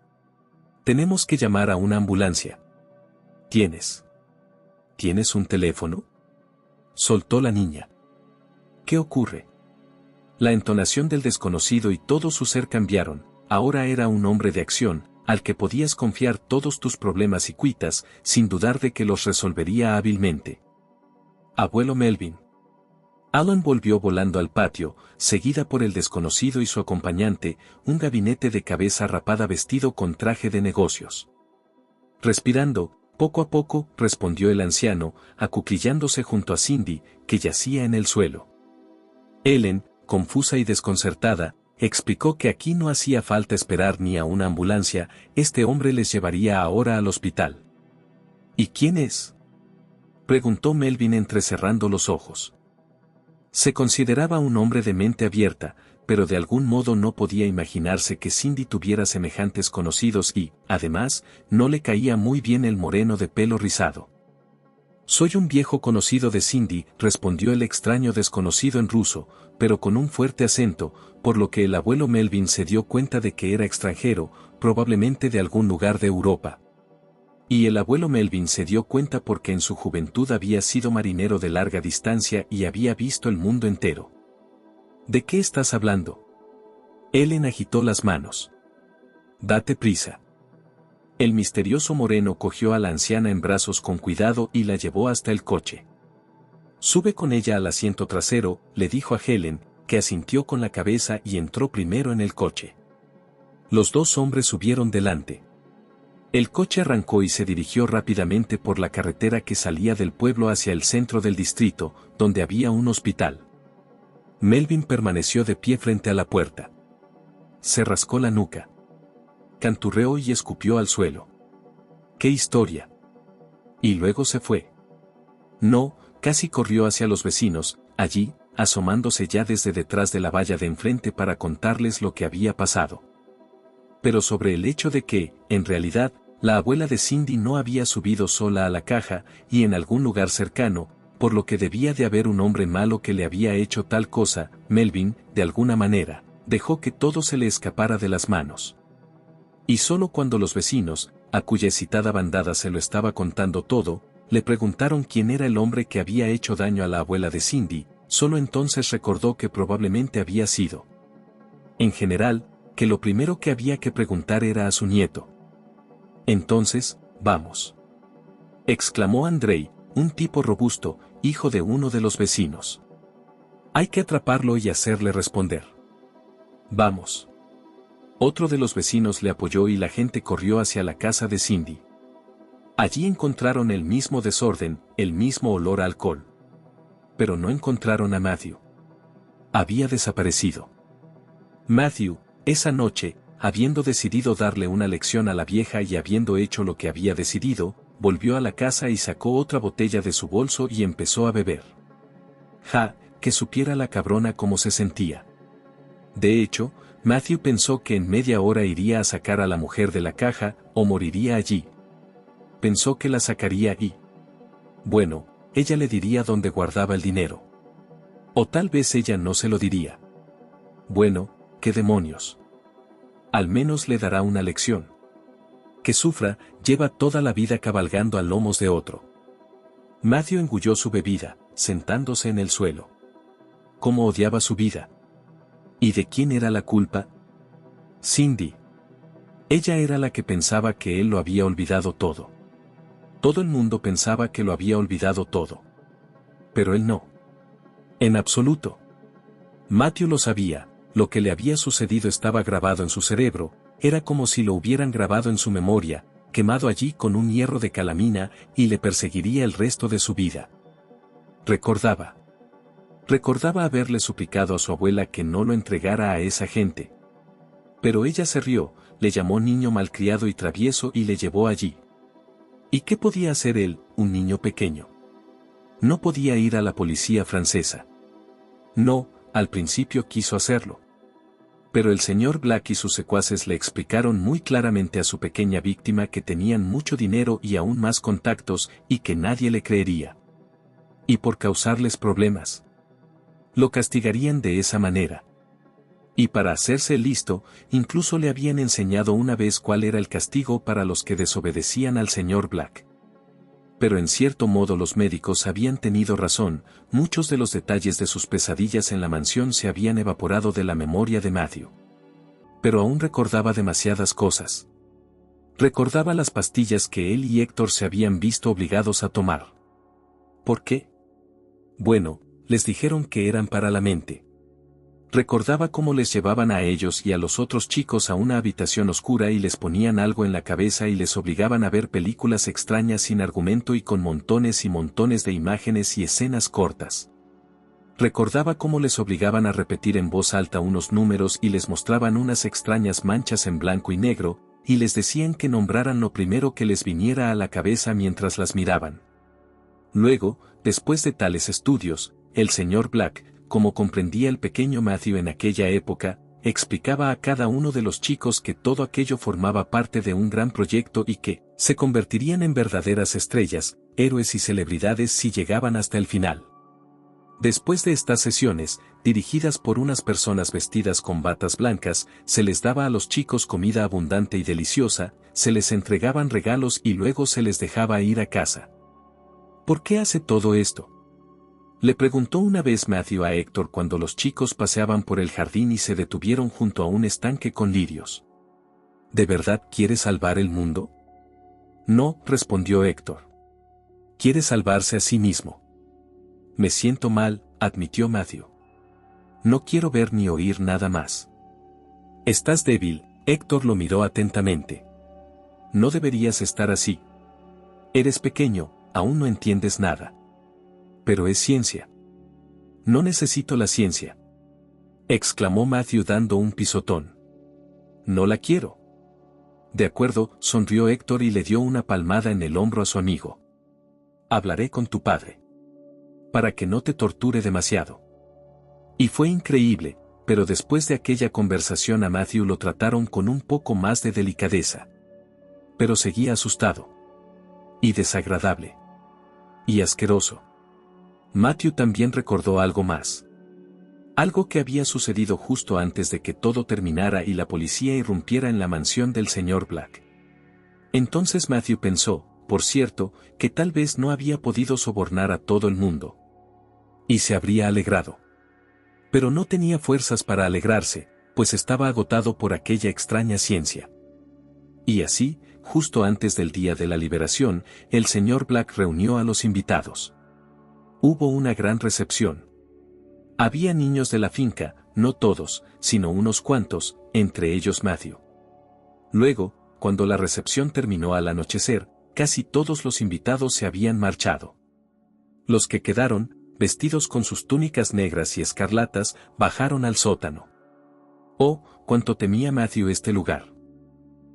Tenemos que llamar a una ambulancia. ¿Tienes un teléfono? Soltó la niña. ¿Qué ocurre? La entonación del desconocido y todo su ser cambiaron. Ahora era un hombre de acción, al que podías confiar todos tus problemas y cuitas, sin dudar de que los resolvería hábilmente. Abuelo Melvin. Alan volvió volando al patio, seguida por el desconocido y su acompañante, un gabinete de cabeza rapada vestido con traje de negocios. Respirando, poco a poco, respondió el anciano, acuclillándose junto a Cindy, que yacía en el suelo. Helen, confusa y desconcertada, explicó que aquí no hacía falta esperar ni a una ambulancia, este hombre les llevaría ahora al hospital. ¿Y quién es?, preguntó Melvin entrecerrando los ojos. Se consideraba un hombre de mente abierta, pero de algún modo no podía imaginarse que Cindy tuviera semejantes conocidos y, además, no le caía muy bien el moreno de pelo rizado. Soy un viejo conocido de Cindy, respondió el extraño desconocido en ruso, pero con un fuerte acento, por lo que el abuelo Melvin se dio cuenta de que era extranjero, probablemente de algún lugar de Europa. Y el abuelo Melvin se dio cuenta porque en su juventud había sido marinero de larga distancia y había visto el mundo entero. ¿De qué estás hablando? Helen agitó las manos. Date prisa. El misterioso moreno cogió a la anciana en brazos con cuidado y la llevó hasta el coche. Sube con ella al asiento trasero, le dijo a Helen, que asintió con la cabeza y entró primero en el coche. Los dos hombres subieron delante. El coche arrancó y se dirigió rápidamente por la carretera que salía del pueblo hacia el centro del distrito, donde había un hospital. Melvin permaneció de pie frente a la puerta. Se rascó la nuca. Canturreó y escupió al suelo. ¡Qué historia! Y luego se fue. No, casi corrió hacia los vecinos, allí, asomándose ya desde detrás de la valla de enfrente para contarles lo que había pasado. Pero sobre el hecho de que, en realidad, la abuela de Cindy no había subido sola a la caja, y en algún lugar cercano, por lo que debía de haber un hombre malo que le había hecho tal cosa, Melvin, de alguna manera, dejó que todo se le escapara de las manos. Y solo cuando los vecinos, a cuya excitada bandada se lo estaba contando todo, le preguntaron quién era el hombre que había hecho daño a la abuela de Cindy, solo entonces recordó que probablemente había sido. En general, que lo primero que había que preguntar era a su nieto. Entonces, vamos, exclamó Andrei, un tipo robusto, hijo de uno de los vecinos. Hay que atraparlo y hacerle responder. Vamos. Otro de los vecinos le apoyó y la gente corrió hacia la casa de Cindy. Allí encontraron el mismo desorden, el mismo olor a alcohol. Pero no encontraron a Matthew. Había desaparecido. Matthew, esa noche, habiendo decidido darle una lección a la vieja y habiendo hecho lo que había decidido, volvió a la casa y sacó otra botella de su bolso y empezó a beber. Que supiera la cabrona cómo se sentía. De hecho, Matthew pensó que en media hora iría a sacar a la mujer de la caja, o moriría allí. Pensó que la sacaría y... bueno, ella le diría dónde guardaba el dinero. O tal vez ella no se lo diría. Bueno, qué demonios. Al menos le dará una lección. Que sufra, lleva toda la vida cabalgando a lomos de otro. Matthew engulló su bebida, sentándose en el suelo. ¿Cómo odiaba su vida? ¿Y de quién era la culpa? Cindy. Ella era la que pensaba que él lo había olvidado todo. Todo el mundo pensaba que lo había olvidado todo. Pero él no. En absoluto. Matthew lo sabía, lo que le había sucedido estaba grabado en su cerebro, era como si lo hubieran grabado en su memoria, quemado allí con un hierro de calamina, y le perseguiría el resto de su vida. Recordaba. Recordaba haberle suplicado a su abuela que no lo entregara a esa gente. Pero ella se rió, le llamó niño malcriado y travieso y le llevó allí. ¿Y qué podía hacer él, un niño pequeño? No podía ir a la policía francesa. No, al principio quiso hacerlo. Pero el señor Black y sus secuaces le explicaron muy claramente a su pequeña víctima que tenían mucho dinero y aún más contactos y que nadie le creería. Y por causarles problemas, lo castigarían de esa manera. Y para hacerse listo, incluso le habían enseñado una vez cuál era el castigo para los que desobedecían al señor Black. Pero en cierto modo los médicos habían tenido razón, muchos de los detalles de sus pesadillas en la mansión se habían evaporado de la memoria de Matthew. Pero aún recordaba demasiadas cosas. Recordaba las pastillas que él y Héctor se habían visto obligados a tomar. ¿Por qué? Bueno, les dijeron que eran para la mente. Recordaba cómo les llevaban a ellos y a los otros chicos a una habitación oscura y les ponían algo en la cabeza y les obligaban a ver películas extrañas sin argumento y con montones y montones de imágenes y escenas cortas. Recordaba cómo les obligaban a repetir en voz alta unos números y les mostraban unas extrañas manchas en blanco y negro, y les decían que nombraran lo primero que les viniera a la cabeza mientras las miraban. Luego, después de tales estudios, el señor Black, como comprendía el pequeño Matthew en aquella época, explicaba a cada uno de los chicos que todo aquello formaba parte de un gran proyecto y que se convertirían en verdaderas estrellas, héroes y celebridades si llegaban hasta el final. Después de estas sesiones, dirigidas por unas personas vestidas con batas blancas, se les daba a los chicos comida abundante y deliciosa, se les entregaban regalos y luego se les dejaba ir a casa. ¿Por qué hace todo esto?, le preguntó una vez Matthew a Héctor cuando los chicos paseaban por el jardín y se detuvieron junto a un estanque con lirios. ¿De verdad quiere salvar el mundo? No, respondió Héctor. Quiere salvarse a sí mismo. Me siento mal, admitió Matthew. No quiero ver ni oír nada más. Estás débil, Héctor lo miró atentamente. No deberías estar así. Eres pequeño, aún no entiendes nada. Pero es ciencia. No necesito la ciencia, exclamó Matthew dando un pisotón. No la quiero. De acuerdo, sonrió Héctor y le dio una palmada en el hombro a su amigo. Hablaré con tu padre. para que no te torture demasiado. Y fue increíble, pero después de aquella conversación a Matthew lo trataron con un poco más de delicadeza. Pero seguía asustado. Y desagradable. Y asqueroso. Matthew también recordó algo más. Algo que había sucedido justo antes de que todo terminara y la policía irrumpiera en la mansión del señor Black. Entonces Matthew pensó, por cierto, que tal vez no había podido sobornar a todo el mundo. Y se habría alegrado. Pero no tenía fuerzas para alegrarse, pues estaba agotado por aquella extraña ciencia. Y así, justo antes del día de la liberación, el señor Black reunió a los invitados. Hubo una gran recepción. Había niños de la finca, no todos, sino unos cuantos, entre ellos Matthew. Luego, cuando la recepción terminó al anochecer, casi todos los invitados se habían marchado. Los que quedaron, vestidos con sus túnicas negras y escarlatas, bajaron al sótano. Oh, cuánto temía Matthew este lugar.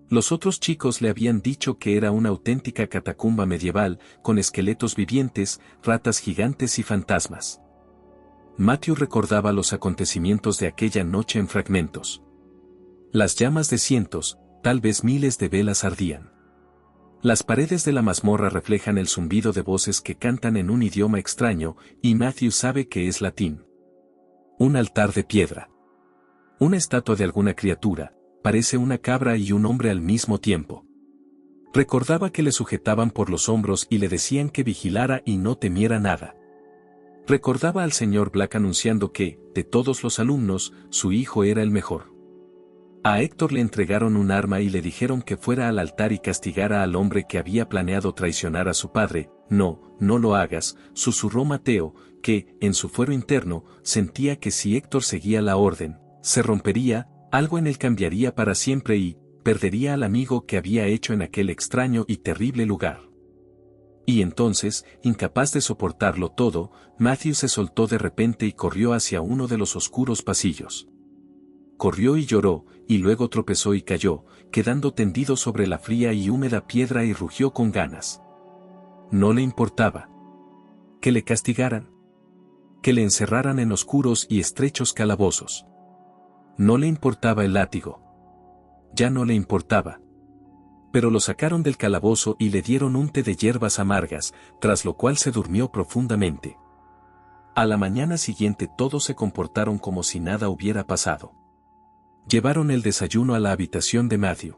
Los otros chicos le habían dicho que era una auténtica catacumba medieval, con esqueletos vivientes, ratas gigantes y fantasmas. Matthew recordaba los acontecimientos de aquella noche en fragmentos. Las llamas de cientos, tal vez miles de velas ardían. Las paredes de la mazmorra reflejan el zumbido de voces que cantan en un idioma extraño, y Matthew sabe que es latín. Un altar de piedra. Una estatua de alguna criatura, parece una cabra y un hombre al mismo tiempo. Recordaba que le sujetaban por los hombros y le decían que vigilara y no temiera nada. Recordaba al señor Black anunciando que, de todos los alumnos, su hijo era el mejor. A Héctor le entregaron un arma y le dijeron que fuera al altar y castigara al hombre que había planeado traicionar a su padre. No, no lo hagas, susurró Mateo, que, en su fuero interno, sentía que si Héctor seguía la orden, se rompería, algo en él cambiaría para siempre y, perdería al amigo que había hecho en aquel extraño y terrible lugar. Y entonces, incapaz de soportarlo todo, Matthew se soltó de repente y corrió hacia uno de los oscuros pasillos. Corrió y lloró, y luego tropezó y cayó, quedando tendido sobre la fría y húmeda piedra y rugió con ganas. No le importaba. Que le castigaran. Que le encerraran en oscuros y estrechos calabozos. No le importaba el látigo. Ya no le importaba. Pero lo sacaron del calabozo y le dieron un té de hierbas amargas, tras lo cual se durmió profundamente. A la mañana siguiente todos se comportaron como si nada hubiera pasado. Llevaron el desayuno a la habitación de Matthew.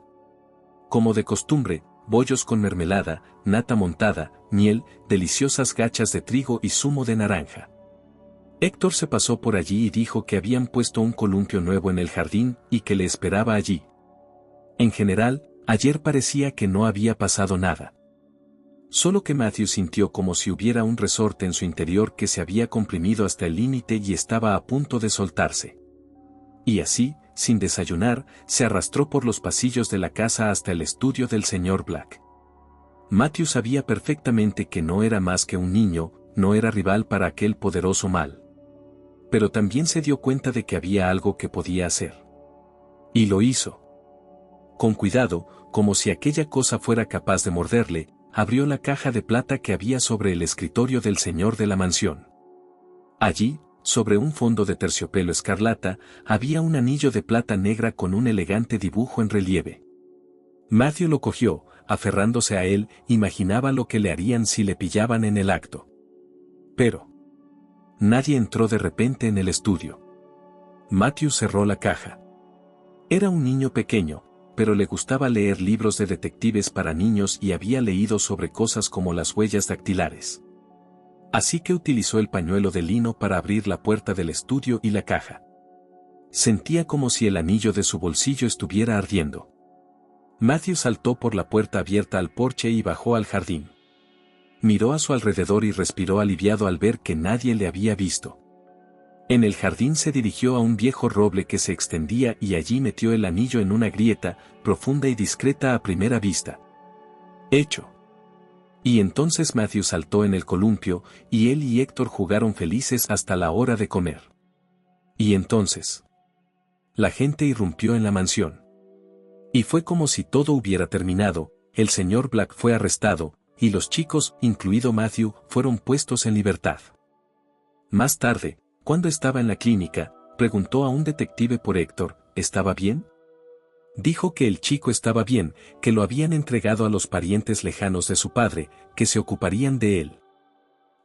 Como de costumbre, bollos con mermelada, nata montada, miel, deliciosas gachas de trigo y zumo de naranja. Héctor se pasó por allí y dijo que habían puesto un columpio nuevo en el jardín y que le esperaba allí. En general, ayer parecía que no había pasado nada. Solo que Matthew sintió como si hubiera un resorte en su interior que se había comprimido hasta el límite y estaba a punto de soltarse. Y así, sin desayunar, se arrastró por los pasillos de la casa hasta el estudio del señor Black. Matthew sabía perfectamente que no era más que un niño, no era rival para aquel poderoso mal. Pero también se dio cuenta de que había algo que podía hacer. Y lo hizo. Con cuidado, como si aquella cosa fuera capaz de morderle, abrió la caja de plata que había sobre el escritorio del señor de la mansión. Allí, sobre un fondo de terciopelo escarlata, había un anillo de plata negra con un elegante dibujo en relieve. Matthew lo cogió, aferrándose a él, imaginaba lo que le harían si le pillaban en el acto. Pero nadie entró de repente en el estudio. Matthew cerró la caja. Era un niño pequeño, pero le gustaba leer libros de detectives para niños y había leído sobre cosas como las huellas dactilares. Así que utilizó el pañuelo de lino para abrir la puerta del estudio y la caja. Sentía como si el anillo de su bolsillo estuviera ardiendo. Matthew saltó por la puerta abierta al porche y bajó al jardín. Miró a su alrededor y respiró aliviado al ver que nadie le había visto. En el jardín se dirigió a un viejo roble que se extendía y allí metió el anillo en una grieta, profunda y discreta a primera vista. Hecho. Y entonces Matthew saltó en el columpio, y él y Héctor jugaron felices hasta la hora de comer. Y entonces la gente irrumpió en la mansión. Y fue como si todo hubiera terminado, el señor Black fue arrestado, y los chicos, incluido Matthew, fueron puestos en libertad. Más tarde, cuando estaba en la clínica, preguntó a un detective por Héctor, ¿estaba bien? Dijo que el chico estaba bien, que lo habían entregado a los parientes lejanos de su padre, que se ocuparían de él.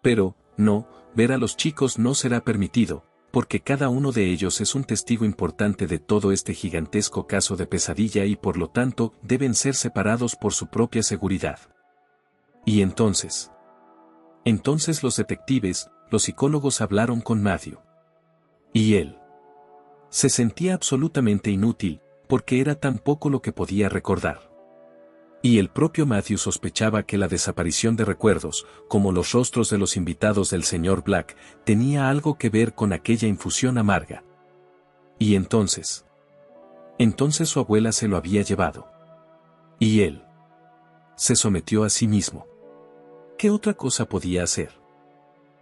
Pero, no, ver a los chicos no será permitido, porque cada uno de ellos es un testigo importante de todo este gigantesco caso de pesadilla y por lo tanto deben ser separados por su propia seguridad. Y entonces los detectives, los psicólogos hablaron con Matthew. Y él se sentía absolutamente inútil, porque era tan poco lo que podía recordar. Y el propio Matthew sospechaba que la desaparición de recuerdos, como los rostros de los invitados del señor Black, tenía algo que ver con aquella infusión amarga. Y entonces su abuela se lo había llevado. Y él se sometió a sí mismo. ¿Qué otra cosa podía hacer?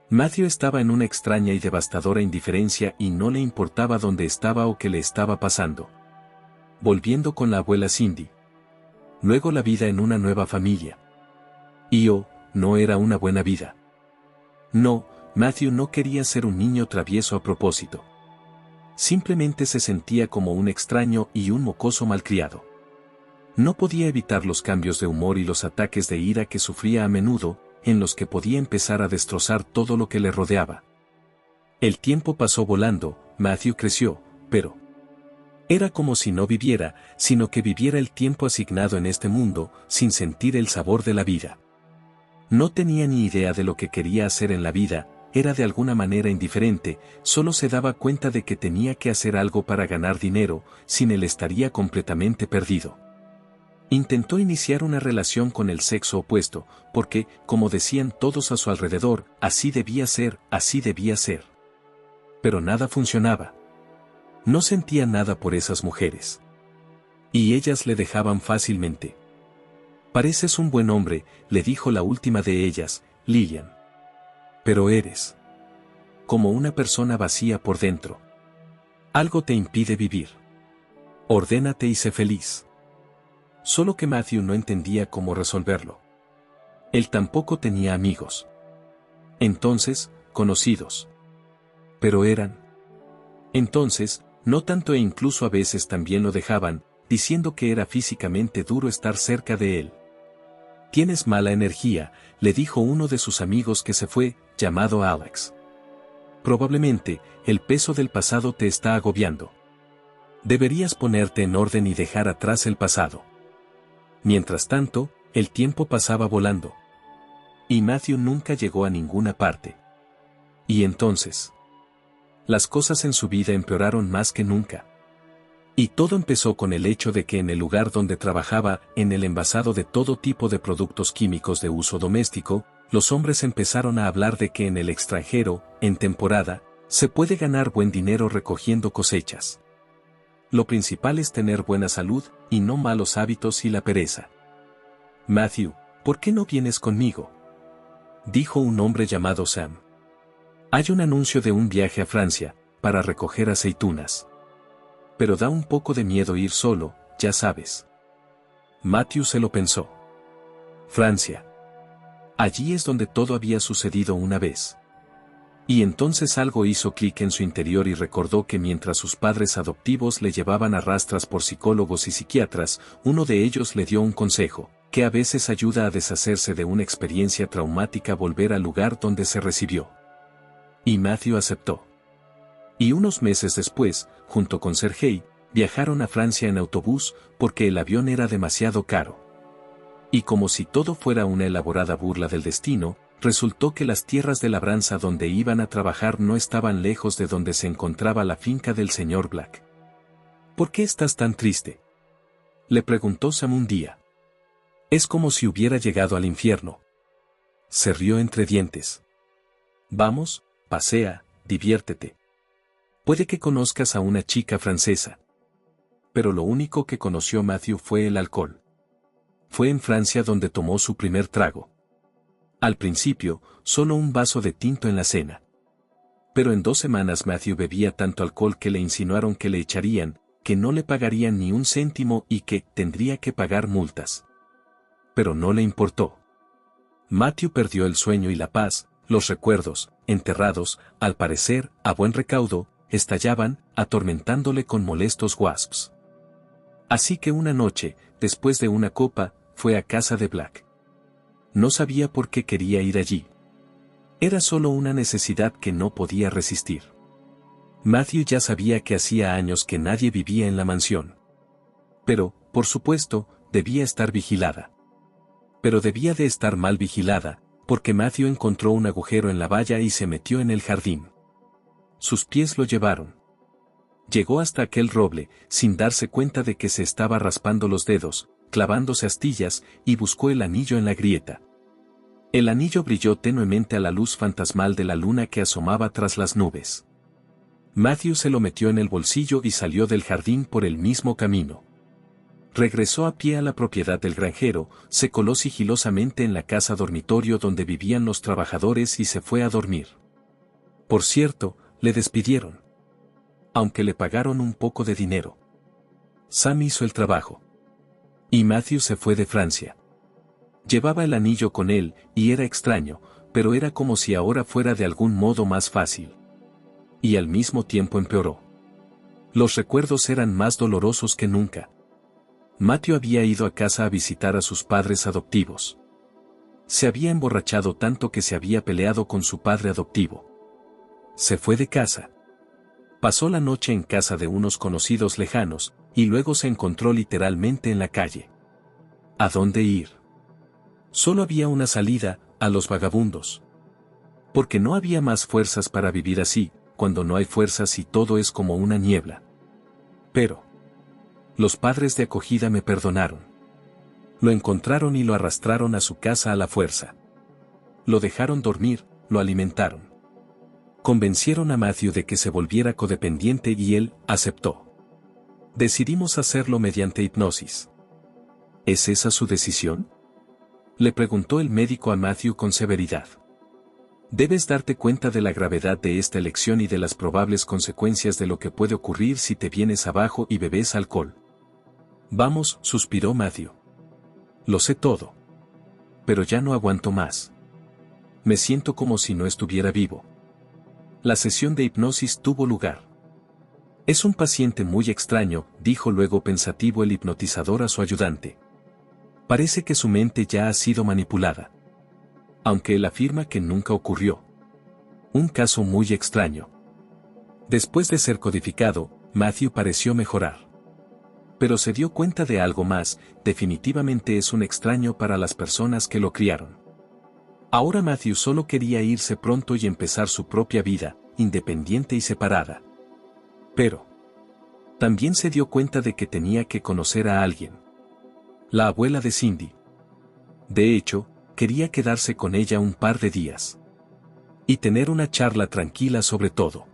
Matthew estaba en una extraña y devastadora indiferencia y no le importaba dónde estaba o qué le estaba pasando. Volviendo con la abuela Cindy. Luego la vida en una nueva familia. Y no era una buena vida. No, Matthew no quería ser un niño travieso a propósito. Simplemente se sentía como un extraño y un mocoso malcriado. No podía evitar los cambios de humor y los ataques de ira que sufría a menudo, en los que podía empezar a destrozar todo lo que le rodeaba. El tiempo pasó volando, Matthew creció, pero era como si no viviera, sino que viviera el tiempo asignado en este mundo, sin sentir el sabor de la vida. No tenía ni idea de lo que quería hacer en la vida, era de alguna manera indiferente, solo se daba cuenta de que tenía que hacer algo para ganar dinero, sin él estaría completamente perdido. Intentó iniciar una relación con el sexo opuesto, porque, como decían todos a su alrededor, así debía ser, así debía ser. Pero nada funcionaba. No sentía nada por esas mujeres. Y ellas le dejaban fácilmente. Pareces un buen hombre, le dijo la última de ellas, Lillian. Pero eres como una persona vacía por dentro. Algo te impide vivir. Ordénate y sé feliz. Solo que Matthew no entendía cómo resolverlo. Él tampoco tenía amigos. Entonces, conocidos. Pero eran. Entonces, no tanto e incluso a veces también lo dejaban, diciendo que era físicamente duro estar cerca de él. Tienes mala energía, le dijo uno de sus amigos que se fue, llamado Alex. Probablemente, el peso del pasado te está agobiando. Deberías ponerte en orden y dejar atrás el pasado. Mientras tanto, el tiempo pasaba volando. Y Matthew nunca llegó a ninguna parte. Y entonces, las cosas en su vida empeoraron más que nunca. Y todo empezó con el hecho de que en el lugar donde trabajaba, en el envasado de todo tipo de productos químicos de uso doméstico, los hombres empezaron a hablar de que en el extranjero, en temporada, se puede ganar buen dinero recogiendo cosechas. Lo principal es tener buena salud, y no malos hábitos y la pereza. Matthew, ¿por qué no vienes conmigo? Dijo un hombre llamado Sam. Hay un anuncio de un viaje a Francia, para recoger aceitunas. Pero da un poco de miedo ir solo, ya sabes. Matthew se lo pensó. Francia. Allí es donde todo había sucedido una vez. Y entonces algo hizo clic en su interior y recordó que mientras sus padres adoptivos le llevaban a rastras por psicólogos y psiquiatras, uno de ellos le dio un consejo, que a veces ayuda a deshacerse de una experiencia traumática volver al lugar donde se recibió. Y Matthew aceptó. Y unos meses después, junto con Sergei, viajaron a Francia en autobús porque el avión era demasiado caro. Y como si todo fuera una elaborada burla del destino, resultó que las tierras de labranza donde iban a trabajar no estaban lejos de donde se encontraba la finca del señor Black. ¿Por qué estás tan triste?, le preguntó Sam un día. Es como si hubiera llegado al infierno. Se rió entre dientes. Vamos, pasea, diviértete. Puede que conozcas a una chica francesa. Pero lo único que conoció Matthew fue el alcohol. Fue en Francia donde tomó su primer trago. Al principio, solo un vaso de tinto en la cena. Pero en 2 semanas Matthew bebía tanto alcohol que le insinuaron que le echarían, que no le pagarían ni un céntimo y que tendría que pagar multas. Pero no le importó. Matthew perdió el sueño y la paz, Los recuerdos, enterrados, al parecer, a buen recaudo, estallaban, atormentándole con molestos wasps. Así que una noche, después de una copa, fue a casa de Black. No sabía por qué quería ir allí. Era solo una necesidad que no podía resistir. Matthew ya sabía que hacía años que nadie vivía en la mansión. Pero, por supuesto, debía estar vigilada. Pero debía de estar mal vigilada, porque Matthew encontró un agujero en la valla y se metió en el jardín. Sus pies lo llevaron. Llegó hasta aquel roble, sin darse cuenta de que se estaba raspando los dedos, clavándose astillas, y buscó el anillo en la grieta. El anillo brilló tenuemente a la luz fantasmal de la luna que asomaba tras las nubes. Matthew se lo metió en el bolsillo y salió del jardín por el mismo camino. Regresó a pie a la propiedad del granjero, se coló sigilosamente en la casa dormitorio donde vivían los trabajadores y se fue a dormir. Por cierto, le despidieron. Aunque le pagaron un poco de dinero. Sam hizo el trabajo. Y Matthew se fue de Francia. Llevaba el anillo con él, y era extraño, pero era como si ahora fuera de algún modo más fácil. Y al mismo tiempo empeoró. Los recuerdos eran más dolorosos que nunca. Matthew había ido a casa a visitar a sus padres adoptivos. Se había emborrachado tanto que se había peleado con su padre adoptivo. Se fue de casa. Pasó la noche en casa de unos conocidos lejanos, y luego se encontró literalmente en la calle. ¿A dónde ir? Solo había una salida, a los vagabundos. Porque no había más fuerzas para vivir así, cuando no hay fuerzas y todo es como una niebla. Pero los padres de acogida me perdonaron. Lo encontraron y lo arrastraron a su casa a la fuerza. Lo dejaron dormir, lo alimentaron. Convencieron a Matthew de que se volviera codependiente y él aceptó. Decidimos hacerlo mediante hipnosis. ¿Es esa su decisión?, le preguntó el médico a Matthew con severidad. Debes darte cuenta de la gravedad de esta elección y de las probables consecuencias de lo que puede ocurrir si te vienes abajo y bebes alcohol. Vamos, suspiró Matthew. Lo sé todo. Pero ya no aguanto más. Me siento como si no estuviera vivo. La sesión de hipnosis tuvo lugar. Es un paciente muy extraño, dijo luego pensativo el hipnotizador a su ayudante. Parece que su mente ya ha sido manipulada. Aunque él afirma que nunca ocurrió. Un caso muy extraño. Después de ser codificado, Matthew pareció mejorar. Pero se dio cuenta de algo más, definitivamente es un extraño para las personas que lo criaron. Ahora Matthew solo quería irse pronto y empezar su propia vida, independiente y separada. Pero también se dio cuenta de que tenía que conocer a alguien. La abuela de Cindy. De hecho, quería quedarse con ella un par de días. Y tener una charla tranquila sobre todo.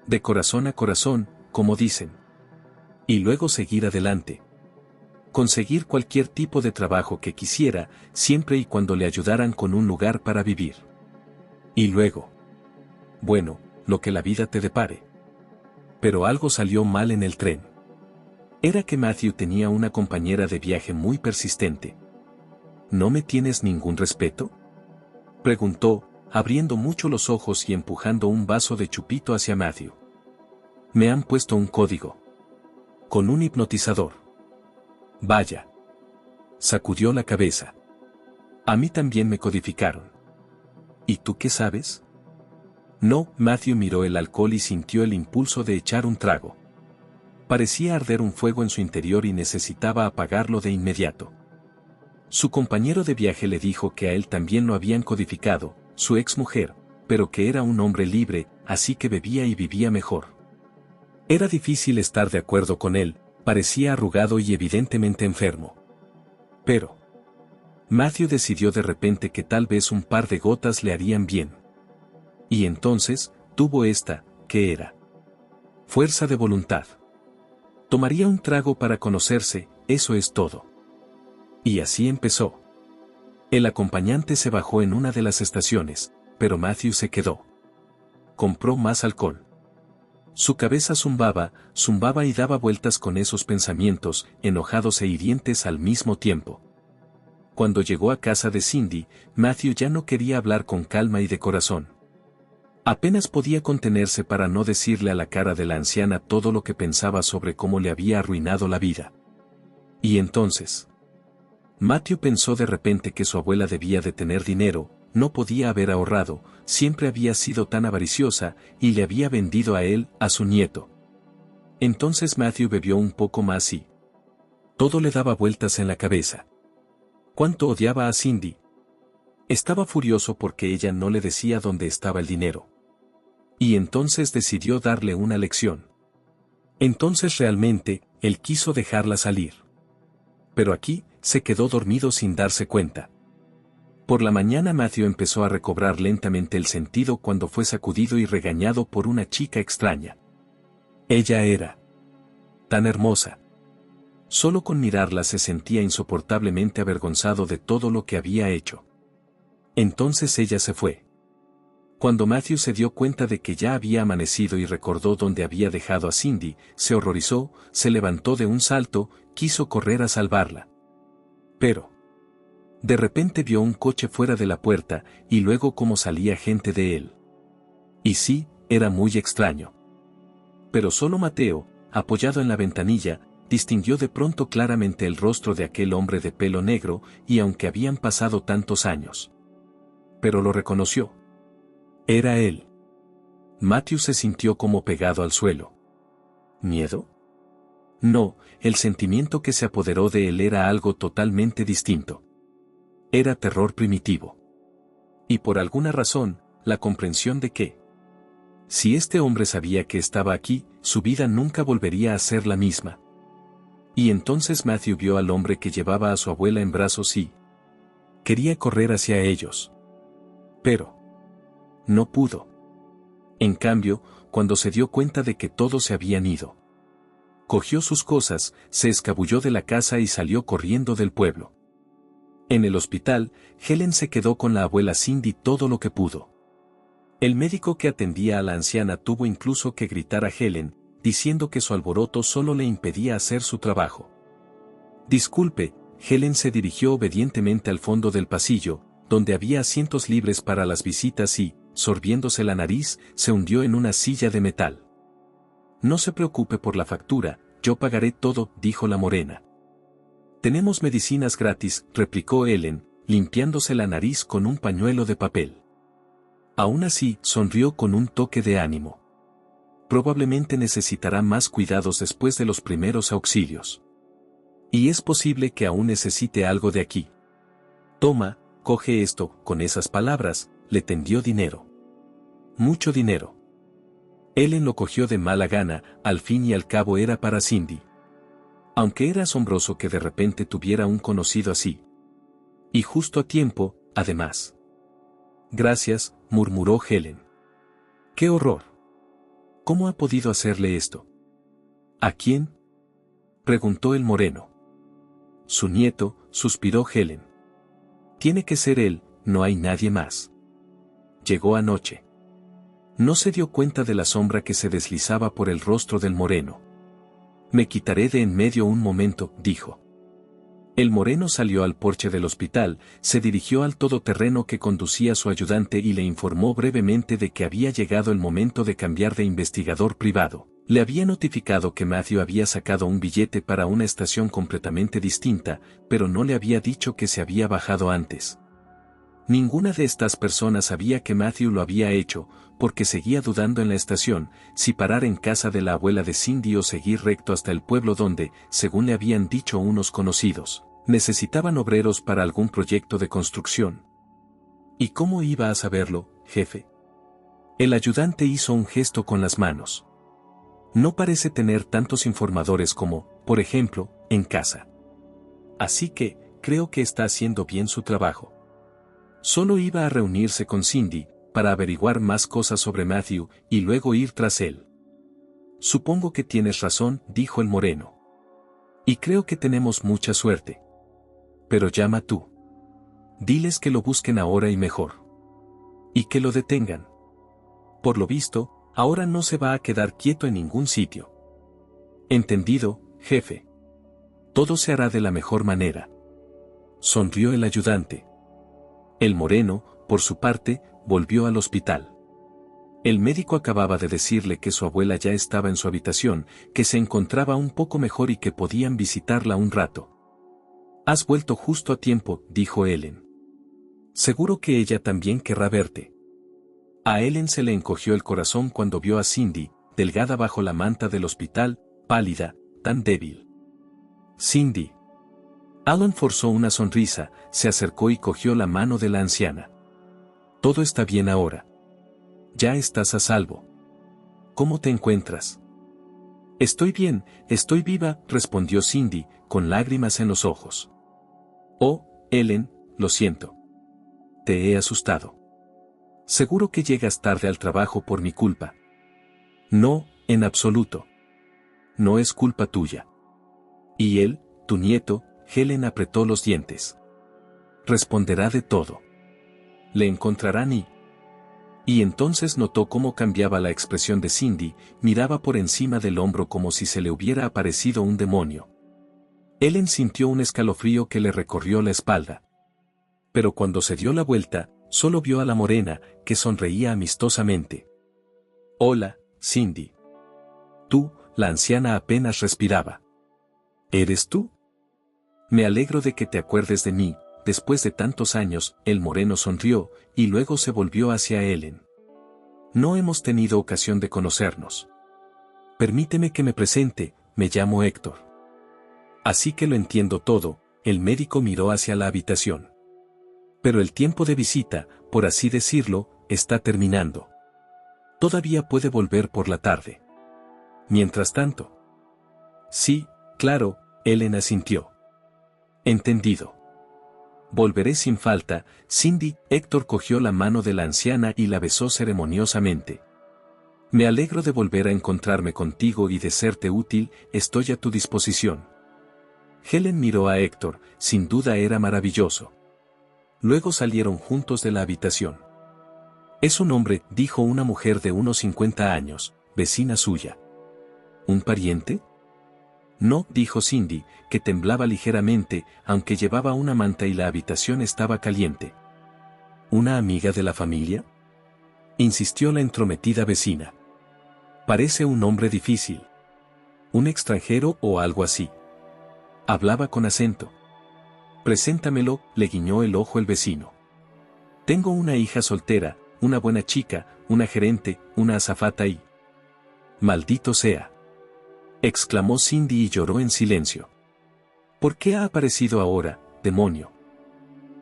De corazón a corazón, como dicen. Y luego seguir adelante. Conseguir cualquier tipo de trabajo que quisiera, siempre y cuando le ayudaran con un lugar para vivir. Y luego. Bueno, lo que la vida te depare. Pero algo salió mal en el tren. Era que Matthew tenía una compañera de viaje muy persistente. ¿No me tienes ningún respeto?, preguntó, abriendo mucho los ojos y empujando un vaso de chupito hacia Matthew. Me han puesto un código. Con un hipnotizador. Vaya. Sacudió la cabeza. A mí también me codificaron. ¿Y tú qué sabes? No, Matthew miró el alcohol y sintió el impulso de echar un trago. Parecía arder un fuego en su interior y necesitaba apagarlo de inmediato. Su compañero de viaje le dijo que a él también lo habían codificado, su exmujer, pero que era un hombre libre, así que bebía y vivía mejor. Era difícil estar de acuerdo con él, parecía arrugado y evidentemente enfermo. Pero Matthew decidió de repente que tal vez un par de gotas le harían bien. Y entonces, tuvo esta, que era fuerza de voluntad. Tomaría un trago para conocerse, eso es todo. Y así empezó. El acompañante se bajó en una de las estaciones, pero Matthew se quedó. Compró más alcohol. Su cabeza zumbaba y daba vueltas con esos pensamientos, enojados e hirientes al mismo tiempo. Cuando llegó a casa de Cindy, Matthew ya no quería hablar con calma y de corazón. Apenas podía contenerse para no decirle a la cara de la anciana todo lo que pensaba sobre cómo le había arruinado la vida. Y entonces, Matthew pensó de repente que su abuela debía de tener dinero, no podía haber ahorrado, siempre había sido tan avariciosa, y le había vendido a él, a su nieto. Entonces Matthew bebió un poco más y todo le daba vueltas en la cabeza. ¿Cuánto odiaba a Cindy? Estaba furioso porque ella no le decía dónde estaba el dinero. Y entonces decidió darle una lección. Entonces realmente, él quiso dejarla salir. Pero aquí, se quedó dormido sin darse cuenta. Por la mañana Matthew empezó a recobrar lentamente el sentido cuando fue sacudido y regañado por una chica extraña. Ella era tan hermosa. Solo con mirarla se sentía insoportablemente avergonzado de todo lo que había hecho. Entonces ella se fue. Cuando Matthew se dio cuenta de que ya había amanecido y recordó dónde había dejado a Cindy, se horrorizó, se levantó de un salto, quiso correr a salvarla. Pero de repente vio un coche fuera de la puerta, y luego cómo salía gente de él. Y sí, era muy extraño. Pero solo Mateo, apoyado en la ventanilla, distinguió de pronto claramente el rostro de aquel hombre de pelo negro, y aunque habían pasado tantos años, pero lo reconoció. Era él. Matthew se sintió como pegado al suelo. ¿Miedo? No, el sentimiento que se apoderó de él era algo totalmente distinto. Era terror primitivo. Y por alguna razón, la comprensión de que, si este hombre sabía que estaba aquí, su vida nunca volvería a ser la misma. Y entonces Matthew vio al hombre que llevaba a su abuela en brazos y quería correr hacia ellos. Pero no pudo. En cambio, cuando se dio cuenta de que todos se habían ido, cogió sus cosas, se escabulló de la casa y salió corriendo del pueblo. En el hospital, Helen se quedó con la abuela Cindy todo lo que pudo. El médico que atendía a la anciana tuvo incluso que gritar a Helen, diciendo que su alboroto solo le impedía hacer su trabajo. Disculpe, Helen se dirigió obedientemente al fondo del pasillo, donde había asientos libres para las visitas y, sorbiéndose la nariz, se hundió en una silla de metal. No se preocupe por la factura, yo pagaré todo, dijo la morena. Tenemos medicinas gratis, replicó Helen, limpiándose la nariz con un pañuelo de papel. Aún así, sonrió con un toque de ánimo. Probablemente necesitará más cuidados después de los primeros auxilios. Y es posible que aún necesite algo de aquí. Toma, coge esto, con esas palabras, le tendió dinero. Mucho dinero. Helen lo cogió de mala gana, al fin y al cabo era para Cindy. Aunque era asombroso que de repente tuviera un conocido así. Y justo a tiempo, además. Gracias, murmuró Helen. ¡Qué horror! ¿Cómo ha podido hacerle esto? ¿A quién? Preguntó el moreno. Su nieto, suspiró Helen. Tiene que ser él, no hay nadie más. Llegó anoche. No se dio cuenta de la sombra que se deslizaba por el rostro del moreno. Me quitaré de en medio un momento, dijo. El moreno salió al porche del hospital, se dirigió al todoterreno que conducía su ayudante y le informó brevemente de que había llegado el momento de cambiar de investigador privado. Le había notificado que Matthew había sacado un billete para una estación completamente distinta, pero no le había dicho que se había bajado antes. Ninguna de estas personas sabía que Matthew lo había hecho, porque seguía dudando en la estación, si parar en casa de la abuela de Cindy o seguir recto hasta el pueblo donde, según le habían dicho unos conocidos, necesitaban obreros para algún proyecto de construcción. ¿Y cómo iba a saberlo, jefe? El ayudante hizo un gesto con las manos. No parece tener tantos informadores como, por ejemplo, en casa. Así que, creo que está haciendo bien su trabajo. Solo iba a reunirse con Cindy, para averiguar más cosas sobre Matthew, y luego ir tras él. Supongo que tienes razón, dijo el moreno. Y creo que tenemos mucha suerte. Pero llama tú. Diles que lo busquen ahora y mejor. Y que lo detengan. Por lo visto, ahora no se va a quedar quieto en ningún sitio. Entendido, jefe. Todo se hará de la mejor manera. sonrió el ayudante. El moreno, por su parte, volvió al hospital. El médico acababa de decirle que su abuela ya estaba en su habitación, que se encontraba un poco mejor y que podían visitarla un rato. Has vuelto justo a tiempo, dijo Ellen. Seguro que ella también querrá verte. A Ellen se le encogió el corazón cuando vio a Cindy, delgada bajo la manta del hospital, pálida, tan débil. Cindy. Alan forzó una sonrisa, se acercó y cogió la mano de la anciana. Todo está bien ahora. Ya estás a salvo. ¿Cómo te encuentras? Estoy bien, estoy viva, respondió Cindy, con lágrimas en los ojos. Oh, Ellen, lo siento. Te he asustado. Seguro que llegas tarde al trabajo por mi culpa. No, en absoluto. No es culpa tuya. Y él, tu nieto, Helen apretó los dientes. Responderá de todo. Le encontrarán y entonces notó cómo cambiaba la expresión de Cindy, miraba por encima del hombro como si se le hubiera aparecido un demonio. Ellen sintió un escalofrío que le recorrió la espalda. Pero cuando se dio la vuelta, solo vio a la morena, que sonreía amistosamente. Hola, Cindy. Tú, la anciana apenas respiraba. ¿Eres tú? Me alegro de que te acuerdes de mí. Después de tantos años, el moreno sonrió, y luego se volvió hacia Ellen. No hemos tenido ocasión de conocernos. Permíteme que me presente, me llamo Héctor. Así que lo entiendo todo, el médico miró hacia la habitación. Pero el tiempo de visita, por así decirlo, está terminando. Todavía puede volver por la tarde. Mientras tanto. Sí, claro, Ellen asintió. Entendido. Volveré sin falta, Cindy. Héctor cogió la mano de la anciana y la besó ceremoniosamente. Me alegro de volver a encontrarme contigo y de serte útil, estoy a tu disposición. Helen miró a Héctor, sin duda era maravilloso. Luego salieron juntos de la habitación. Es un hombre, dijo una mujer de unos 50 años, vecina suya. ¿Un pariente? No, dijo Cindy, que temblaba ligeramente, aunque llevaba una manta y la habitación estaba caliente. ¿Una amiga de la familia? Insistió la entrometida vecina. Parece un hombre difícil. ¿Un extranjero o algo así? Hablaba con acento. Preséntamelo, le guiñó el ojo el vecino. Tengo una hija soltera, una buena chica, una gerente, una azafata y... Maldito sea. Exclamó Cindy y lloró en silencio. ¿Por qué ha aparecido ahora, demonio?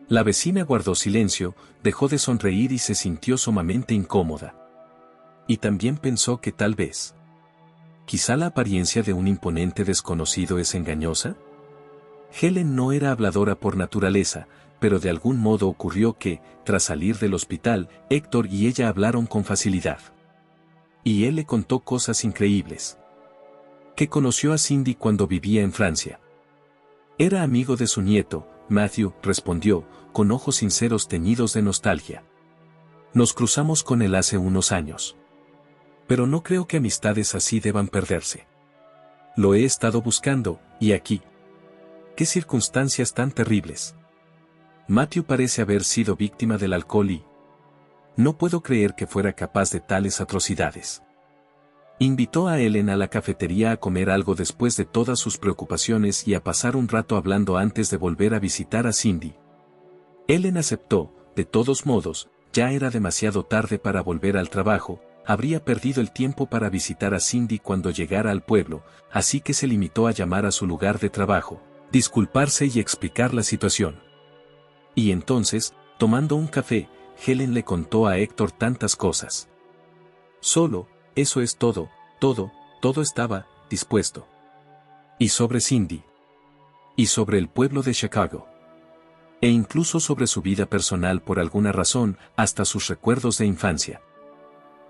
La vecina guardó silencio, dejó de sonreír y se sintió sumamente incómoda. Y también pensó que tal vez. ¿Quizá la apariencia de un imponente desconocido es engañosa? Helen no era habladora por naturaleza, pero de algún modo ocurrió que, tras salir del hospital, Héctor y ella hablaron con facilidad. Y él le contó cosas increíbles. Que conoció a Cindy cuando vivía en Francia. Era amigo de su nieto, Matthew, respondió, con ojos sinceros teñidos de nostalgia. Nos cruzamos con él hace unos años. Pero no creo que amistades así deban perderse. Lo he estado buscando, y aquí. ¡Qué circunstancias tan terribles! Matthew parece haber sido víctima del alcohol y... No puedo creer que fuera capaz de tales atrocidades. Invitó a Ellen a la cafetería a comer algo después de todas sus preocupaciones y a pasar un rato hablando antes de volver a visitar a Cindy. Ellen aceptó, de todos modos, ya era demasiado tarde para volver al trabajo, habría perdido el tiempo para visitar a Cindy cuando llegara al pueblo, así que se limitó a llamar a su lugar de trabajo, disculparse y explicar la situación. Y entonces, tomando un café, Helen le contó a Héctor tantas cosas. Solo, eso es todo estaba dispuesto. Y sobre Cindy. Y sobre el pueblo de Chicago. E incluso sobre su vida personal por alguna razón, hasta sus recuerdos de infancia.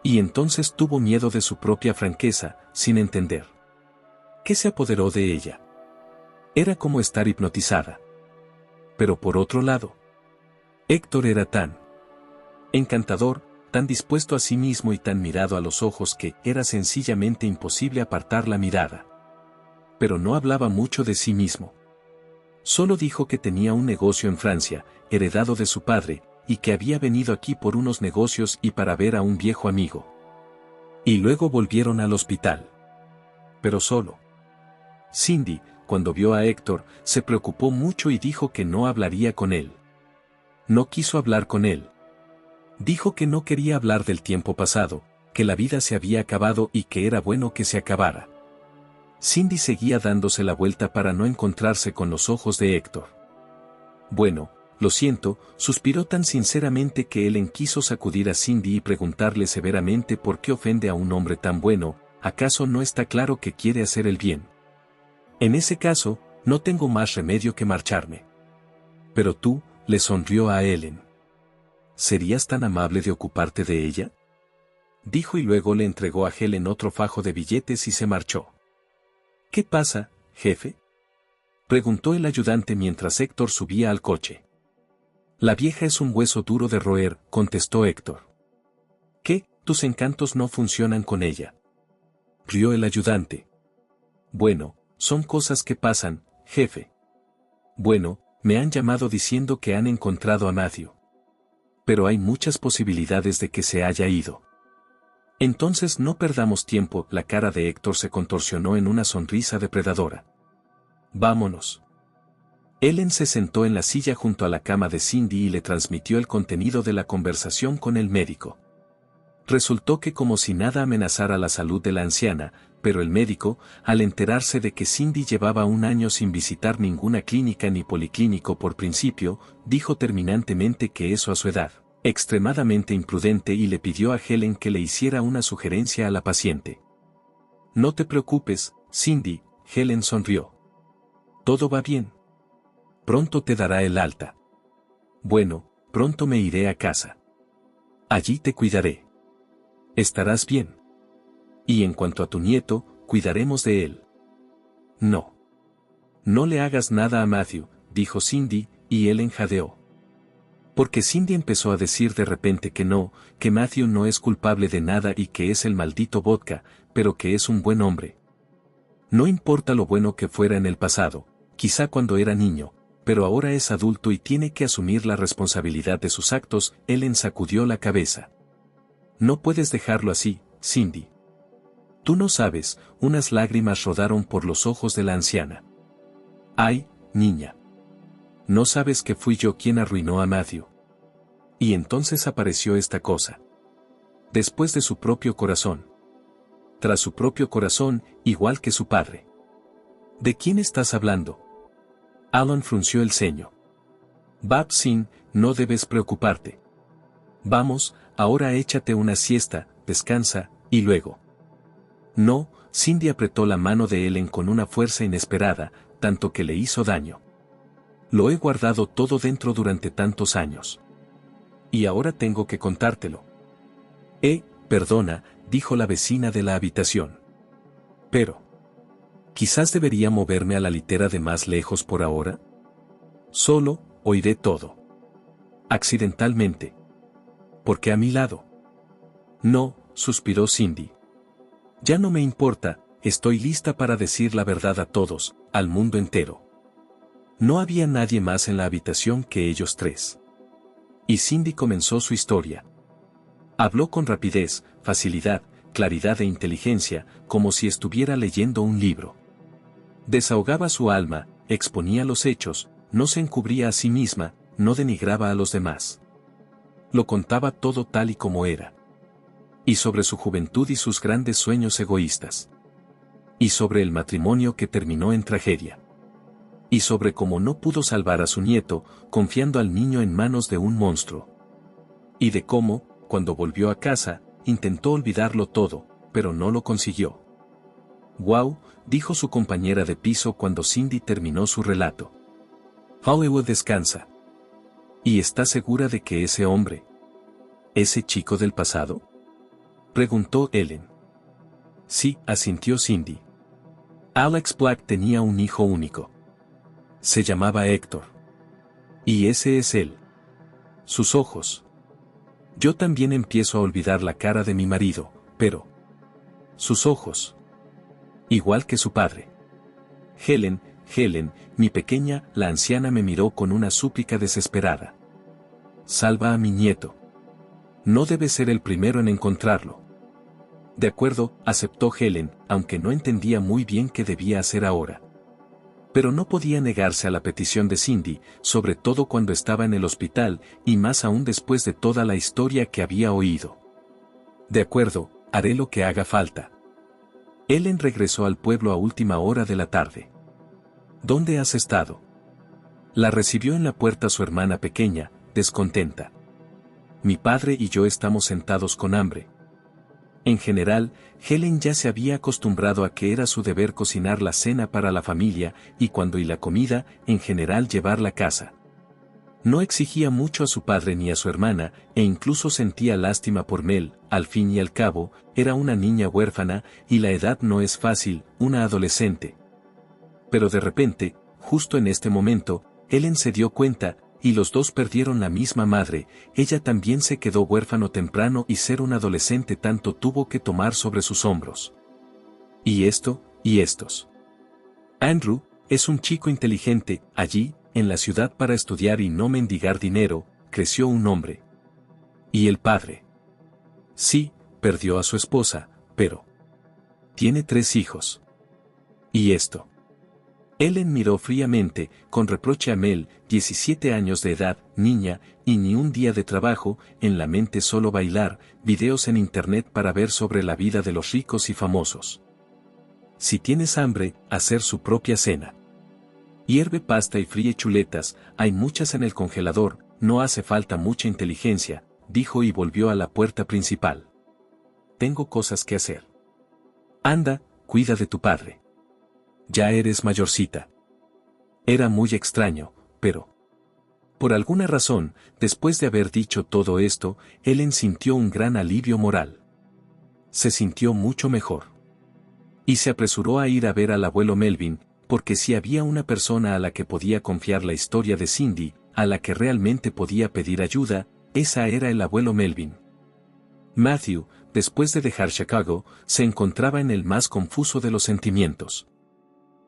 Y entonces tuvo miedo de su propia franqueza, sin entender. ¿Qué se apoderó de ella? Era como estar hipnotizada. Pero por otro lado, Héctor era tan encantador, tan dispuesto a sí mismo y tan mirado a los ojos que era sencillamente imposible apartar la mirada. Pero no hablaba mucho de sí mismo. Solo dijo que tenía un negocio en Francia, heredado de su padre, y que había venido aquí por unos negocios y para ver a un viejo amigo. Y luego volvieron al hospital. Pero solo. Cindy, cuando vio a Héctor, se preocupó mucho y dijo que no hablaría con él. No quiso hablar con él. Dijo que no quería hablar del tiempo pasado, que la vida se había acabado y que era bueno que se acabara. Cindy seguía dándose la vuelta para no encontrarse con los ojos de Héctor. Bueno, lo siento, suspiró tan sinceramente que Ellen quiso sacudir a Cindy y preguntarle severamente por qué ofende a un hombre tan bueno. ¿Acaso no está claro que quiere hacer el bien? En ese caso, no tengo más remedio que marcharme. Pero tú, le sonrió a Ellen. ¿Serías tan amable de ocuparte de ella? Dijo y luego le entregó a Helen otro fajo de billetes y se marchó. ¿Qué pasa, jefe? Preguntó el ayudante mientras Héctor subía al coche. La vieja es un hueso duro de roer, contestó Héctor. ¿Qué? ¿Tus encantos no funcionan con ella? Rió el ayudante. Bueno, son cosas que pasan, jefe. Bueno, me han llamado diciendo que han encontrado a Matthew. Pero hay muchas posibilidades de que se haya ido. Entonces no perdamos tiempo. La cara de Héctor se contorsionó en una sonrisa depredadora. Vámonos. Ellen se sentó en la silla junto a la cama de Cindy y le transmitió el contenido de la conversación con el médico. Resultó que como si nada amenazara la salud de la anciana, pero el médico, al enterarse de que Cindy llevaba un año sin visitar ninguna clínica ni policlínico por principio, dijo terminantemente que eso a su edad, extremadamente imprudente, y le pidió a Helen que le hiciera una sugerencia a la paciente. No te preocupes, Cindy, Helen sonrió. Todo va bien. Pronto te dará el alta. Bueno, pronto me iré a casa. Allí te cuidaré. Estarás bien. Y en cuanto a tu nieto, cuidaremos de él. No. No le hagas nada a Matthew, dijo Cindy, y Ellen jadeó. Porque Cindy empezó a decir de repente que no, que Matthew no es culpable de nada y que es el maldito vodka, pero que es un buen hombre. No importa lo bueno que fuera en el pasado, quizá cuando era niño, pero ahora es adulto y tiene que asumir la responsabilidad de sus actos. Ellen sacudió la cabeza. No puedes dejarlo así, Cindy. Tú no sabes, unas lágrimas rodaron por los ojos de la anciana. Ay, niña. No sabes que fui yo quien arruinó a Matthew. Y entonces apareció esta cosa. Después de su propio corazón. Tras su propio corazón, igual que su padre. ¿De quién estás hablando? Alan frunció el ceño. Babsin, no debes preocuparte. Vamos, ahora échate una siesta, descansa, y luego. No, Cindy apretó la mano de Ellen con una fuerza inesperada, tanto que le hizo daño. Lo he guardado todo dentro durante tantos años. Y ahora tengo que contártelo. Perdona, dijo la vecina de la habitación. Pero. Quizás debería moverme a la litera de más lejos por ahora. Solo, oiré todo. Accidentalmente. Porque a mi lado. No, suspiró Cindy. Ya no me importa, estoy lista para decir la verdad a todos, al mundo entero. No había nadie más en la habitación que ellos tres. Y Cindy comenzó su historia. Habló con rapidez, facilidad, claridad e inteligencia, como si estuviera leyendo un libro. Desahogaba su alma, exponía los hechos, no se encubría a sí misma, no denigraba a los demás. Lo contaba todo tal y como era. Y sobre su juventud y sus grandes sueños egoístas. Y sobre el matrimonio que terminó en tragedia. Y sobre cómo no pudo salvar a su nieto, confiando al niño en manos de un monstruo. Y de cómo, cuando volvió a casa, intentó olvidarlo todo, pero no lo consiguió. «Guau», dijo su compañera de piso cuando Cindy terminó su relato. «Hollywood descansa. ¿Y está segura de que ese hombre? ¿Ese chico del pasado?», preguntó Ellen. Sí, asintió Cindy. Alex Black tenía un hijo único. Se llamaba Héctor. Y ese es él. Sus ojos. Yo también empiezo a olvidar la cara de mi marido, pero... sus ojos. Igual que su padre. Helen, Helen, mi pequeña, la anciana me miró con una súplica desesperada. Salva a mi nieto. No debe ser el primero en encontrarlo. De acuerdo, aceptó Helen, aunque no entendía muy bien qué debía hacer ahora. Pero no podía negarse a la petición de Cindy, sobre todo cuando estaba en el hospital, y más aún después de toda la historia que había oído. De acuerdo, haré lo que haga falta. Helen regresó al pueblo a última hora de la tarde. ¿Dónde has estado? La recibió en la puerta su hermana pequeña, descontenta. Mi padre y yo estamos sentados con hambre. En general, Helen ya se había acostumbrado a que era su deber cocinar la cena para la familia, y cuando y la comida, en general llevarla a casa. No exigía mucho a su padre ni a su hermana, e incluso sentía lástima por Mel, al fin y al cabo, era una niña huérfana, y la edad no es fácil, una adolescente. Pero de repente, justo en este momento, Helen se dio cuenta, y los dos perdieron la misma madre, ella también se quedó huérfano temprano y ser un adolescente tanto tuvo que tomar sobre sus hombros. Y esto, y estos. Andrew, es un chico inteligente, allí, en la ciudad para estudiar y no mendigar dinero, creció un hombre. ¿Y el padre? Sí, perdió a su esposa, pero tiene 3 hijos. ¿Y esto? Helen miró fríamente, con reproche a Mel, 17 años de edad, niña, y ni un día de trabajo, en la mente solo bailar, videos en internet para ver sobre la vida de los ricos y famosos. Si tienes hambre, hacer su propia cena. Hierve pasta y fríe chuletas, hay muchas en el congelador, no hace falta mucha inteligencia, dijo y volvió a la puerta principal. Tengo cosas que hacer. Anda, cuida de tu padre. Ya eres mayorcita. Era muy extraño, pero... Por alguna razón, después de haber dicho todo esto, Helen sintió un gran alivio moral. Se sintió mucho mejor. Y se apresuró a ir a ver al abuelo Melvin, porque si había una persona a la que podía confiar la historia de Cindy, a la que realmente podía pedir ayuda, esa era el abuelo Melvin. Matthew, después de dejar Chicago, se encontraba en el más confuso de los sentimientos.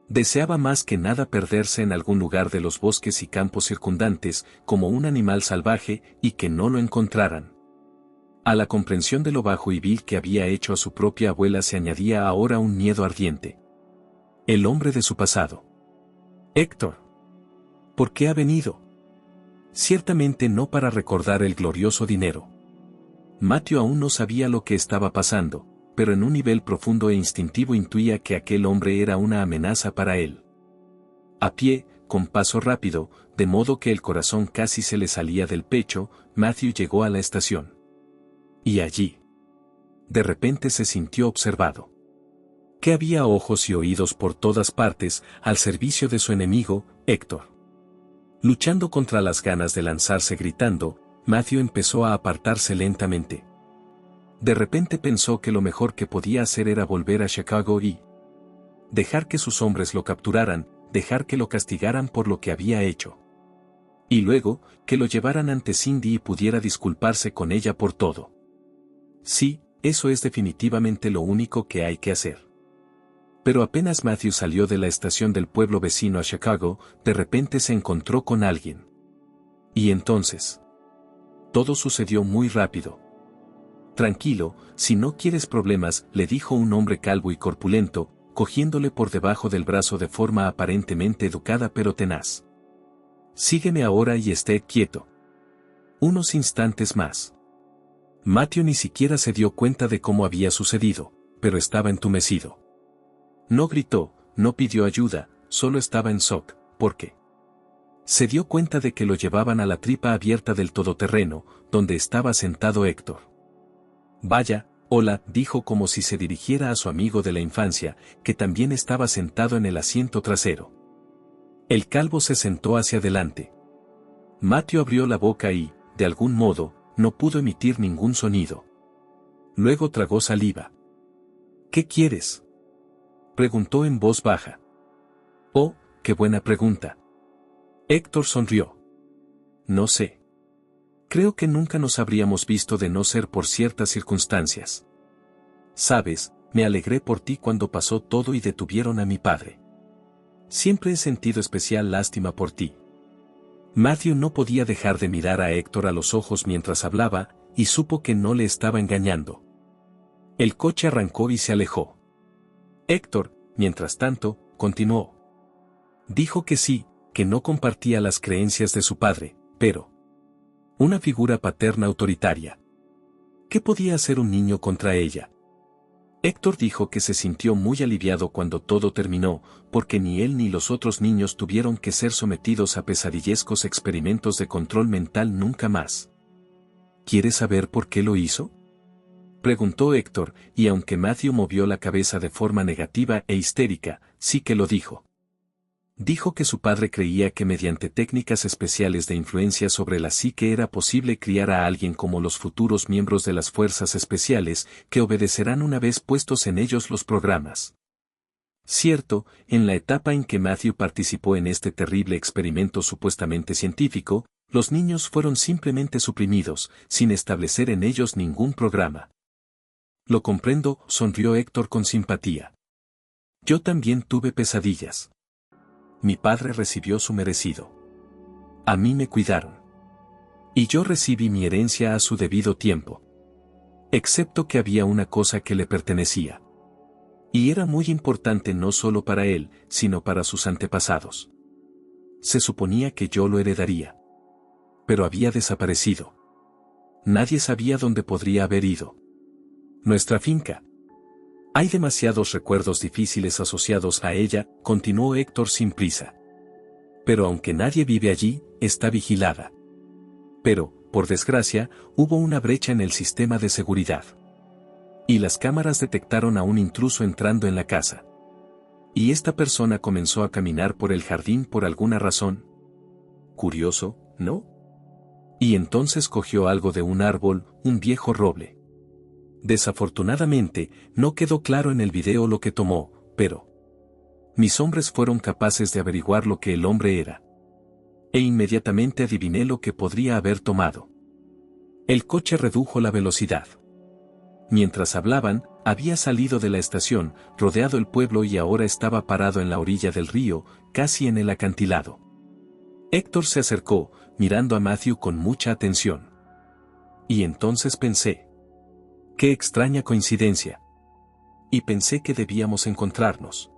Deseaba más que nada perderse en algún lugar de los bosques y campos circundantes, como un animal salvaje, y que no lo encontraran. A la comprensión de lo bajo y vil que había hecho a su propia abuela se añadía ahora un miedo ardiente. El hombre de su pasado. Héctor. ¿Por qué ha venido? Ciertamente no para recordar el glorioso dinero. Matthew aún no sabía lo que estaba pasando, pero en un nivel profundo e instintivo intuía que aquel hombre era una amenaza para él. A pie, con paso rápido, de modo que el corazón casi se le salía del pecho, Matthew llegó a la estación. Y allí. De repente se sintió observado. Que había ojos y oídos por todas partes, al servicio de su enemigo, Héctor. Luchando contra las ganas de lanzarse gritando, Matthew empezó a apartarse lentamente. De repente pensó que lo mejor que podía hacer era volver a Chicago y dejar que sus hombres lo capturaran, dejar que lo castigaran por lo que había hecho. Y luego, que lo llevaran ante Cindy y pudiera disculparse con ella por todo. Sí, eso es definitivamente lo único que hay que hacer. Pero apenas Matthew salió de la estación del pueblo vecino a Chicago, de repente se encontró con alguien. Y entonces, todo sucedió muy rápido. Tranquilo, si no quieres problemas, le dijo un hombre calvo y corpulento, cogiéndole por debajo del brazo de forma aparentemente educada pero tenaz. Sígueme ahora y esté quieto. Unos instantes más. Matthew ni siquiera se dio cuenta de cómo había sucedido, pero estaba entumecido. No gritó, no pidió ayuda, solo estaba en shock, ¿por qué? Se dio cuenta de que lo llevaban a la tripa abierta del todoterreno, donde estaba sentado Héctor. Vaya, hola, dijo como si se dirigiera a su amigo de la infancia, que también estaba sentado en el asiento trasero. El calvo se sentó hacia adelante. Matthew abrió la boca y, de algún modo, no pudo emitir ningún sonido. Luego tragó saliva. ¿Qué quieres?, preguntó en voz baja. Oh, qué buena pregunta. Héctor sonrió. No sé. Creo que nunca nos habríamos visto de no ser por ciertas circunstancias. Sabes, me alegré por ti cuando pasó todo y detuvieron a mi padre. Siempre he sentido especial lástima por ti. Matthew no podía dejar de mirar a Héctor a los ojos mientras hablaba, y supo que no le estaba engañando. El coche arrancó y se alejó. Héctor, mientras tanto, continuó. Dijo que sí, que no compartía las creencias de su padre, pero... una figura paterna autoritaria. ¿Qué podía hacer un niño contra ella? Héctor dijo que se sintió muy aliviado cuando todo terminó, porque ni él ni los otros niños tuvieron que ser sometidos a pesadillescos experimentos de control mental nunca más. ¿Quieres saber por qué lo hizo? Preguntó Héctor, y aunque Matthew movió la cabeza de forma negativa e histérica, sí que lo dijo. Dijo que su padre creía que mediante técnicas especiales de influencia sobre la psique era posible criar a alguien como los futuros miembros de las fuerzas especiales, que obedecerán una vez puestos en ellos los programas. Cierto, en la etapa en que Matthew participó en este terrible experimento supuestamente científico, los niños fueron simplemente suprimidos, sin establecer en ellos ningún programa. Lo comprendo, sonrió Héctor con simpatía. Yo también tuve pesadillas. Mi padre recibió su merecido. A mí me cuidaron. Y yo recibí mi herencia a su debido tiempo. Excepto que había una cosa que le pertenecía. Y era muy importante no solo para él, sino para sus antepasados. Se suponía que yo lo heredaría. Pero había desaparecido. Nadie sabía dónde podría haber ido. Nuestra finca. Hay demasiados recuerdos difíciles asociados a ella, continuó Héctor sin prisa. Pero aunque nadie vive allí, está vigilada. Pero, por desgracia, hubo una brecha en el sistema de seguridad. Y las cámaras detectaron a un intruso entrando en la casa. Y esta persona comenzó a caminar por el jardín por alguna razón. Curioso, ¿no? Y entonces cogió algo de un árbol, un viejo roble. Desafortunadamente, no quedó claro en el video lo que tomó, pero mis hombres fueron capaces de averiguar lo que el hombre era. E inmediatamente adiviné lo que podría haber tomado. El coche redujo la velocidad. Mientras hablaban, había salido de la estación, rodeado el pueblo y ahora estaba parado en la orilla del río, casi en el acantilado. Héctor se acercó, mirando a Matthew con mucha atención. Y entonces pensé. ¡Qué extraña coincidencia! Y pensé que debíamos encontrarnos.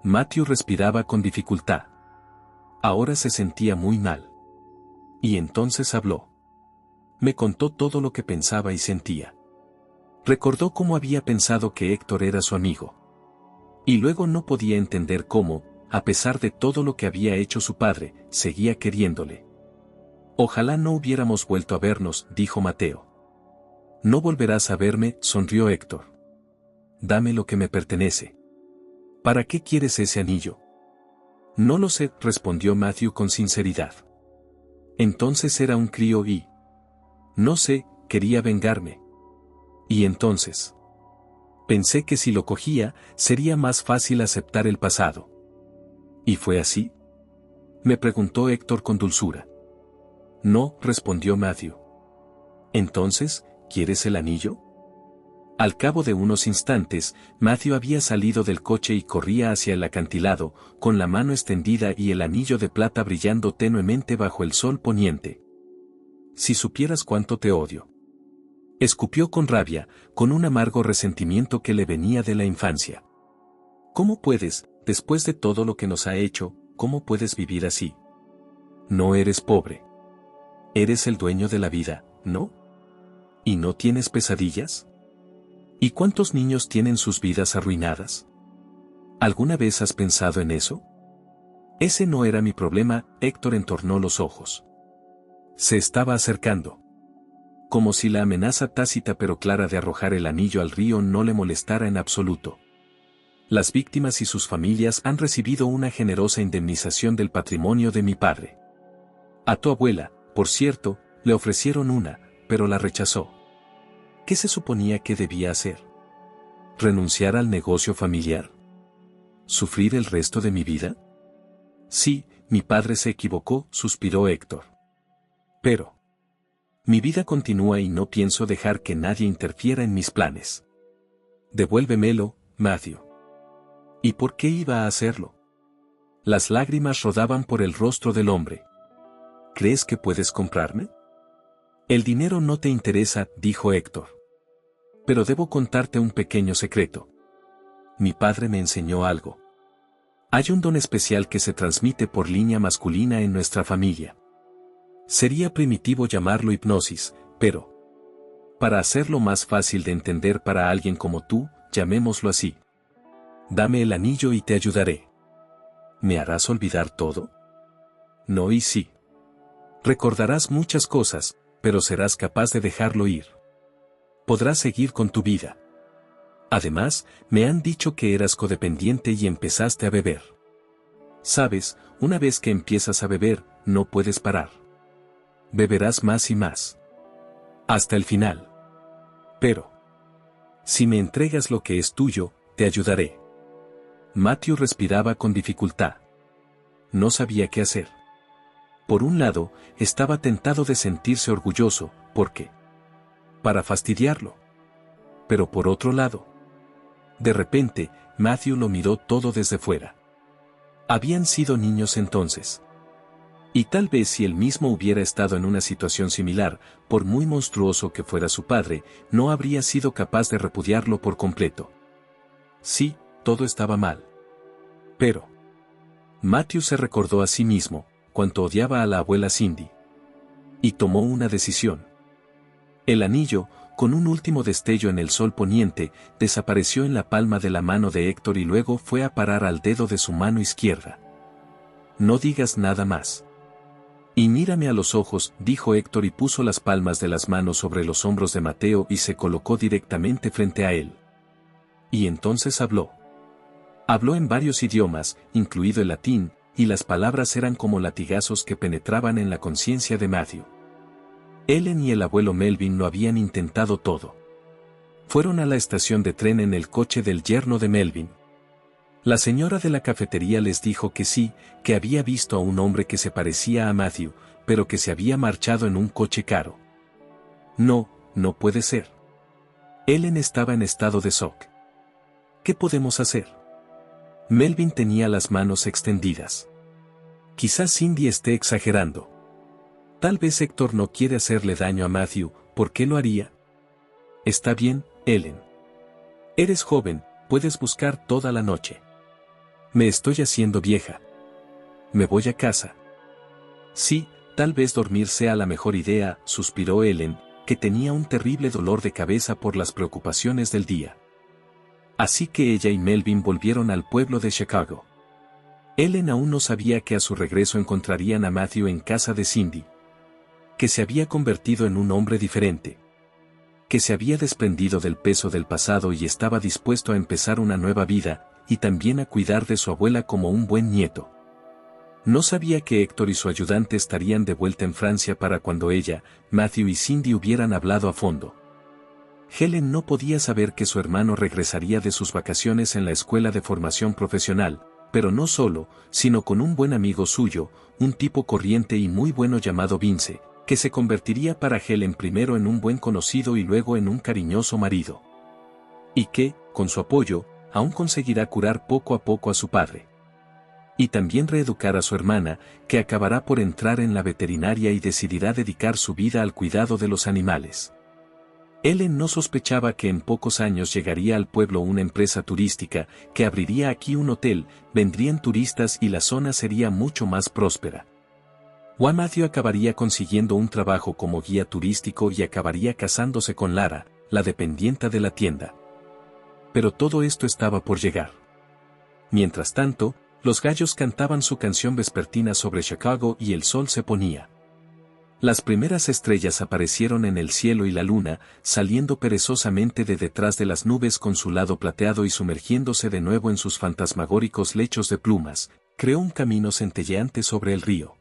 Matthew respiraba con dificultad. Ahora se sentía muy mal. Y entonces habló. Me contó todo lo que pensaba y sentía. Recordó cómo había pensado que Héctor era su amigo. Y luego no podía entender cómo, a pesar de todo lo que había hecho su padre, seguía queriéndole. Ojalá no hubiéramos vuelto a vernos, dijo Mateo. No volverás a verme, sonrió Héctor. Dame lo que me pertenece. ¿Para qué quieres ese anillo? No lo sé, respondió Matthew con sinceridad. Entonces era un crío y... no sé, quería vengarme. Y entonces... pensé que si lo cogía, sería más fácil aceptar el pasado. ¿Y fue así? Me preguntó Héctor con dulzura. No, respondió Matthew. Entonces, ¿quieres el anillo? Al cabo de unos instantes, Matthew había salido del coche y corría hacia el acantilado, con la mano extendida y el anillo de plata brillando tenuemente bajo el sol poniente. Si supieras cuánto te odio. Escupió con rabia, con un amargo resentimiento que le venía de la infancia. ¿Cómo puedes, después de todo lo que nos ha hecho, cómo puedes vivir así? No eres pobre. Eres el dueño de la vida, ¿no? ¿Y no tienes pesadillas? ¿Y cuántos niños tienen sus vidas arruinadas? ¿Alguna vez has pensado en eso? Ese no era mi problema, Héctor entornó los ojos. Se estaba acercando. Como si la amenaza tácita pero clara de arrojar el anillo al río no le molestara en absoluto. Las víctimas y sus familias han recibido una generosa indemnización del patrimonio de mi padre. A tu abuela, por cierto, le ofrecieron una, pero la rechazó. ¿Qué se suponía que debía hacer? ¿Renunciar al negocio familiar? ¿Sufrir el resto de mi vida? Sí, mi padre se equivocó, suspiró Héctor. Pero mi vida continúa y no pienso dejar que nadie interfiera en mis planes. Devuélvemelo, Matthew. ¿Y por qué iba a hacerlo? Las lágrimas rodaban por el rostro del hombre. ¿Crees que puedes comprarme? El dinero no te interesa, dijo Héctor. Pero debo contarte un pequeño secreto. Mi padre me enseñó algo. Hay un don especial que se transmite por línea masculina en nuestra familia. Sería primitivo llamarlo hipnosis, pero, para hacerlo más fácil de entender para alguien como tú, llamémoslo así. Dame el anillo y te ayudaré. ¿Me harás olvidar todo? No y sí. Recordarás muchas cosas, pero serás capaz de dejarlo ir. Podrás seguir con tu vida. Además, me han dicho que eras codependiente y empezaste a beber. Sabes, una vez que empiezas a beber, no puedes parar. Beberás más y más. Hasta el final. Pero, si me entregas lo que es tuyo, te ayudaré. Matthew respiraba con dificultad. No sabía qué hacer. Por un lado, estaba tentado de sentirse orgulloso, porque, para fastidiarlo. Pero por otro lado, de repente, Matthew lo miró todo desde fuera. Habían sido niños entonces. Y tal vez si él mismo hubiera estado en una situación similar, por muy monstruoso que fuera su padre, no habría sido capaz de repudiarlo por completo. Sí, todo estaba mal. Pero Matthew se recordó a sí mismo, cuánto odiaba a la abuela Cindy. Y tomó una decisión. El anillo, con un último destello en el sol poniente, desapareció en la palma de la mano de Héctor y luego fue a parar al dedo de su mano izquierda. No digas nada más. Y mírame a los ojos, dijo Héctor y puso las palmas de las manos sobre los hombros de Mateo y se colocó directamente frente a él. Y entonces habló. Habló en varios idiomas, incluido el latín, y las palabras eran como latigazos que penetraban en la conciencia de Matthew. Ellen y el abuelo Melvin lo habían intentado todo. Fueron a la estación de tren en el coche del yerno de Melvin. La señora de la cafetería les dijo que sí, que había visto a un hombre que se parecía a Matthew, pero que se había marchado en un coche caro. No, no puede ser. Ellen estaba en estado de shock. ¿Qué podemos hacer? Melvin tenía las manos extendidas. Quizás Cindy esté exagerando. Tal vez Héctor no quiere hacerle daño a Matthew, ¿por qué lo haría? Está bien, Ellen. Eres joven, puedes buscar toda la noche. Me estoy haciendo vieja. Me voy a casa. Sí, tal vez dormir sea la mejor idea, suspiró Ellen, que tenía un terrible dolor de cabeza por las preocupaciones del día. Así que ella y Melvin volvieron al pueblo de Chicago. Ellen aún no sabía que a su regreso encontrarían a Matthew en casa de Cindy. Que se había convertido en un hombre diferente. Que se había desprendido del peso del pasado y estaba dispuesto a empezar una nueva vida, y también a cuidar de su abuela como un buen nieto. No sabía que Héctor y su ayudante estarían de vuelta en Francia para cuando ella, Matthew y Cindy hubieran hablado a fondo. Helen no podía saber que su hermano regresaría de sus vacaciones en la escuela de formación profesional, pero no solo, sino con un buen amigo suyo, un tipo corriente y muy bueno llamado Vince, que se convertiría para Helen primero en un buen conocido y luego en un cariñoso marido. Y que, con su apoyo, aún conseguirá curar poco a poco a su padre. Y también reeducar a su hermana, que acabará por entrar en la veterinaria y decidirá dedicar su vida al cuidado de los animales. Ellen no sospechaba que en pocos años llegaría al pueblo una empresa turística, que abriría aquí un hotel, vendrían turistas y la zona sería mucho más próspera. Juan Matthew acabaría consiguiendo un trabajo como guía turístico y acabaría casándose con Lara, la dependienta de la tienda. Pero todo esto estaba por llegar. Mientras tanto, los gallos cantaban su canción vespertina sobre Chicago y el sol se ponía. Las primeras estrellas aparecieron en el cielo y la luna, saliendo perezosamente de detrás de las nubes con su lado plateado y sumergiéndose de nuevo en sus fantasmagóricos lechos de plumas, creó un camino centelleante sobre el río.